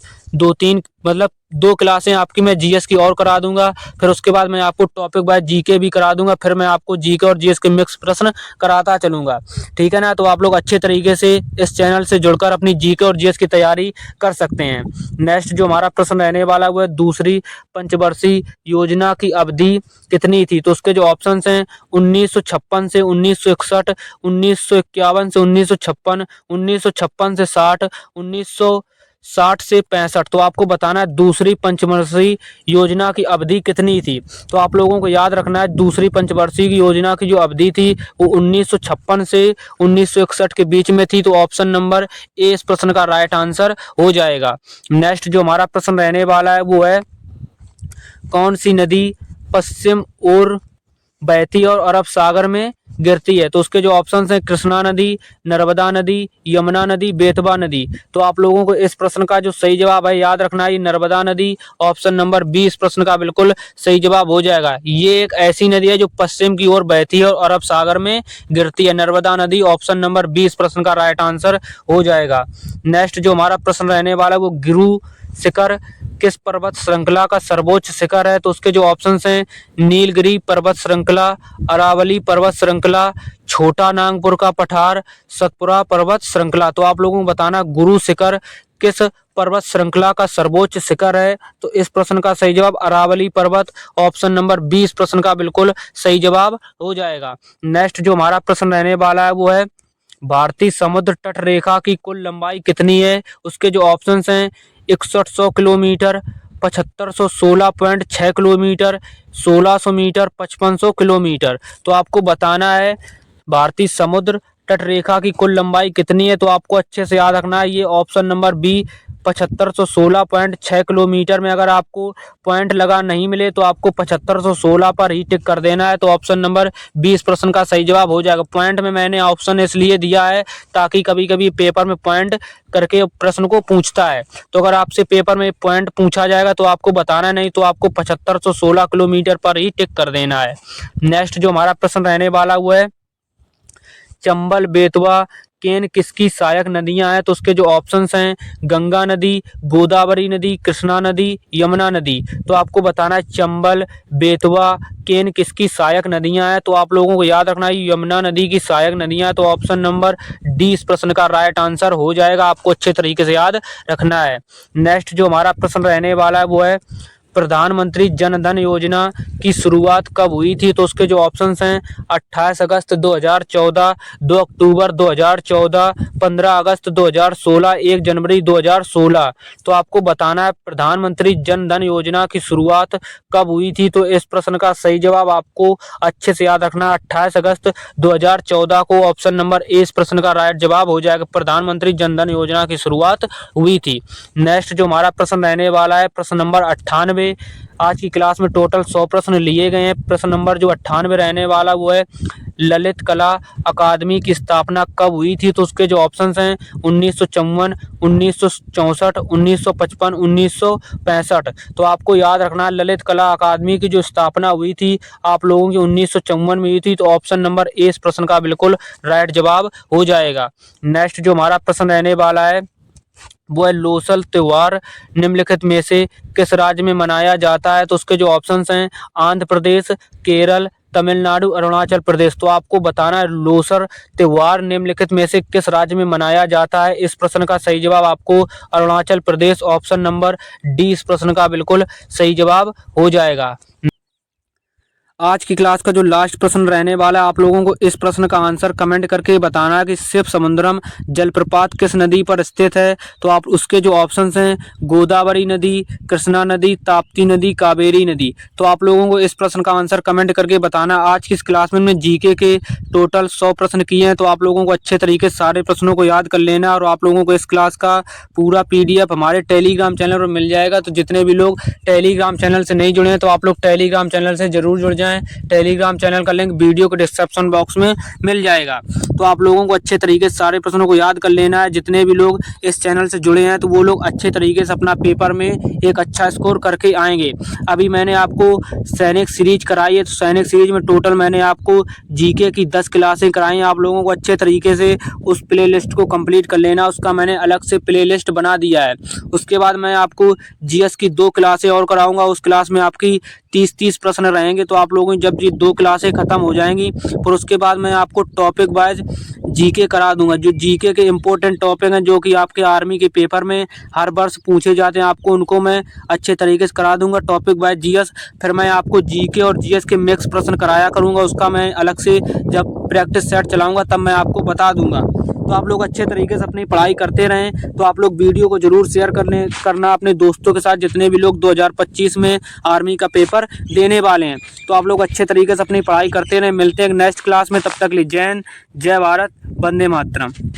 2 क्लासें आपकी मैं जीएस की और करा दूंगा, फिर उसके बाद मैं आपको टॉपिक वाइज जीके भी करा दूंगा, फिर मैं आपको जीके और जीएस के मिक्स प्रश्न कराता चलूंगा। ठीक है ना। तो आप लोग अच्छे तरीके से इस चैनल से जुड़कर अपनी जीके और जीएस की तैयारी कर सकते हैं। नेक्स्ट जो हमारा प्रश्न रहने वाला है वो है दूसरी पंचवर्षीय योजना की अवधि कितनी थी। तो उसके जो ऑप्शन हैं 1956 से 1961, 1951 से 1956, 1956 से 60, 1960 से 65। तो आपको बताना है दूसरी पंचवर्षीय योजना की अवधि कितनी थी। तो आप लोगों को याद रखना है दूसरी पंचवर्षीय योजना की जो अवधि थी वो 1956 से 1961 के बीच में थी। तो ऑप्शन नंबर ए इस प्रश्न का राइट आंसर हो जाएगा। नेक्स्ट जो हमारा प्रश्न रहने वाला है वो है कौन सी नदी पश्चिम ओर बहती और अरब सागर में गिरती है। तो उसके जो ऑप्शंस हैं कृष्णा नदी, नर्मदा नदी, यमुना नदी, बेतवा नदी। तो आप लोगों को इस प्रश्न का जो सही जवाब है याद रखना है ये नर्मदा नदी। ऑप्शन नंबर बी इस प्रश्न का बिल्कुल सही जवाब हो जाएगा। ये एक ऐसी नदी है जो पश्चिम की ओर बहती है और अरब सागर में गिरती है, नर्मदा नदी। ऑप्शन नंबर बी इस प्रश्न का राइट आंसर हो जाएगा। नेक्स्ट जो हमारा प्रश्न रहने वाला है वो गिरु शिखर किस पर्वत श्रृंखला का सर्वोच्च शिखर है। तो उसके जो ऑप्शंस हैं नीलगिरी पर्वत श्रृंखला, अरावली पर्वत श्रृंखला, छोटा नागपुर का पठार, सतपुरा पर्वत श्रृंखला। तो आप लोगों को बताना गुरु शिखर किस पर्वत श्रृंखला का सर्वोच्च शिखर है। तो इस प्रश्न का सही जवाब अरावली पर्वत। ऑप्शन नंबर 20 प्रश्न का बिल्कुल सही जवाब हो जाएगा। नेक्स्ट जो हमारा प्रश्न रहने वाला है वो है भारतीय समुद्र तट रेखा की कुल लंबाई कितनी है। उसके जो ऑप्शंस हैं 6100 किलोमीटर, 7516.6 किलोमीटर, 1600 मीटर, 5500 किलोमीटर। तो आपको बताना है भारतीय समुद्र तट रेखा की कुल लंबाई कितनी है। तो आपको अच्छे से याद रखना है ये ऑप्शन नंबर बी 7516.6 किलोमीटर में अगर आपको पॉइंट लगा नहीं मिले तो आपको 7516 पर ही टिक कर देना है। तो ऑप्शन नंबर 20 प्रश्न का सही जवाब हो जाएगा। पॉइंट में मैंने ऑप्शन इसलिए दिया है ताकि कभी कभी पेपर में पॉइंट करके प्रश्न को पूछता है। तो अगर आपसे पेपर में पॉइंट पूछा जाएगा तो आपको बताना नहीं, तो आपको 7516 किलोमीटर पर ही टिक कर देना है। नेक्स्ट जो हमारा प्रश्न रहने वाला वो है चंबल, बेतवा, केन किसकी सहायक नदियां हैं। तो उसके जो ऑप्शंस हैं गंगा नदी, गोदावरी नदी, कृष्णा नदी, यमुना नदी। तो आपको बताना है चंबल, बेतवा, केन किसकी सहायक नदियां हैं। तो आप लोगों को याद रखना है यमुना नदी की सहायक नदियां हैं। तो ऑप्शन नंबर डी इस प्रश्न का राइट आंसर हो जाएगा। आपको अच्छे तरीके से याद रखना है। नेक्स्ट जो हमारा प्रश्न रहने वाला है वो है प्रधानमंत्री जन धन योजना की शुरुआत कब हुई थी। तो उसके जो ऑप्शंस हैं 28 अगस्त 2014, 2 अक्टूबर 2014, 15 अगस्त 2016, 1 जनवरी 2016। तो आपको बताना है प्रधानमंत्री जन धन योजना की शुरुआत कब हुई थी। तो इस प्रश्न का सही जवाब आपको अच्छे से याद रखना है 28 अगस्त 2014 को। ऑप्शन नंबर ए इस प्रश्न का राइट जवाब हो जाएगा। प्रधानमंत्री जन धन योजना की शुरुआत हुई थी। नेक्स्ट जो हमारा प्रश्न रहने वाला है प्रश्न नंबर 98। आज की क्लास में टोटल 100 प्रश्न लिए गए हैं। प्रश्न नंबर जो 98 रहने वाला वो है ललित कला अकादमी की स्थापना कब हुई थी। तो उसके जो ऑप्शंस हैं 1954, 1964, 1955, 1965। तो आपको याद रखना है ललित कला अकादमी की जो स्थापना हुई थी आप लोगों की 1954 में हुई थी। तो ऑप्शन नंबर ए इस प्रश्न का बिल्कुल राइट जवाब हो जाएगा। नेक्स्ट जो हमारा प्रश्न रहने वाला है वो है लोसल त्योहार निम्नलिखित में से किस राज्य में मनाया जाता है। तो उसके जो ऑप्शंस हैं आंध्र प्रदेश, केरल, तमिलनाडु, अरुणाचल प्रदेश। तो आपको बताना है लोसर त्योहार निम्नलिखित में से किस राज्य में मनाया जाता है। इस प्रश्न का सही जवाब आपको Arunachal Pradesh. Option number D इस प्रश्न का बिल्कुल सही जवाब हो जाएगा। आज की क्लास का जो लास्ट प्रश्न रहने वाला है आप लोगों को इस प्रश्न का आंसर कमेंट करके बताना है कि शिव समुद्रम जलप्रपात किस नदी पर स्थित है। तो आप उसके जो ऑप्शंस हैं गोदावरी नदी, कृष्णा नदी, ताप्ती नदी, कावेरी नदी। तो आप लोगों को इस प्रश्न का आंसर कमेंट करके बताना। आज की इस क्लास में हमने जीके के टोटल 100 प्रश्न किए हैं। तो आप लोगों को अच्छे तरीके से सारे प्रश्नों को याद कर लेना और आप लोगों को इस क्लास का पूरा PDF हमारे टेलीग्राम चैनल पर मिल जाएगा। तो जितने भी लोग टेलीग्राम चैनल से नहीं जुड़े हैं तो आप लोग टेलीग्राम चैनल से जरूर जुड़ जाएं। है। टेलीग्राम चैनल का लिंक वीडियो के डिस्क्रिप्शन बॉक्स में मिल जाएगा। तो आप लोगों को अच्छे तरीके से सारे प्रश्नों को याद कर लेना है। जितने भी लोग इस चैनल से जुड़े हैं तो वो लोग अच्छे तरीके से अपना पेपर में एक अच्छा स्कोर करके आएंगे। अभी मैंने आपको सैनिक सीरीज कराई है, तो सैनिक सीरीज में टोटल मैंने आपको जीके की 10 क्लासें कराई हैं। आप लोगों को अच्छे तरीके से उस प्ले लिस्ट को कंप्लीट कर लेना। उसका मैंने अलग से प्ले लिस्ट बना दिया है। उसके बाद मैं आपको जीएस की 2 क्लासें और कराऊंगा। उस क्लास में आपकी 30-30 प्रश्न रहेंगे। तो आप लोगों की जब ये 2 क्लासें खत्म हो जाएंगी फिर उसके बाद मैं आपको टॉपिक वाइज जीके करा दूंगा। जो जीके के इंपॉर्टेंट टॉपिक हैं जो कि आपके आर्मी के पेपर में हर वर्ष पूछे जाते हैं, आपको उनको मैं अच्छे तरीके से करा दूंगा टॉपिक वाइज जीएस। फिर मैं आपको जीके और जीएस के मिक्स प्रश्न कराया करूंगा। उसका मैं अलग से जब प्रैक्टिस सेट चलाऊंगा तब मैं आपको बता दूंगा। तो आप लोग अच्छे तरीके से अपनी पढ़ाई करते रहें। तो आप लोग वीडियो को जरूर शेयर करना अपने दोस्तों के साथ जितने भी लोग 2025 में आर्मी का पेपर देने वाले हैं। तो आप लोग अच्छे तरीके से अपनी पढ़ाई करते रहें। मिलते हैं नेक्स्ट क्लास में, तब तक के लिए जय हिंद, जय भारत, वंदे मातरम।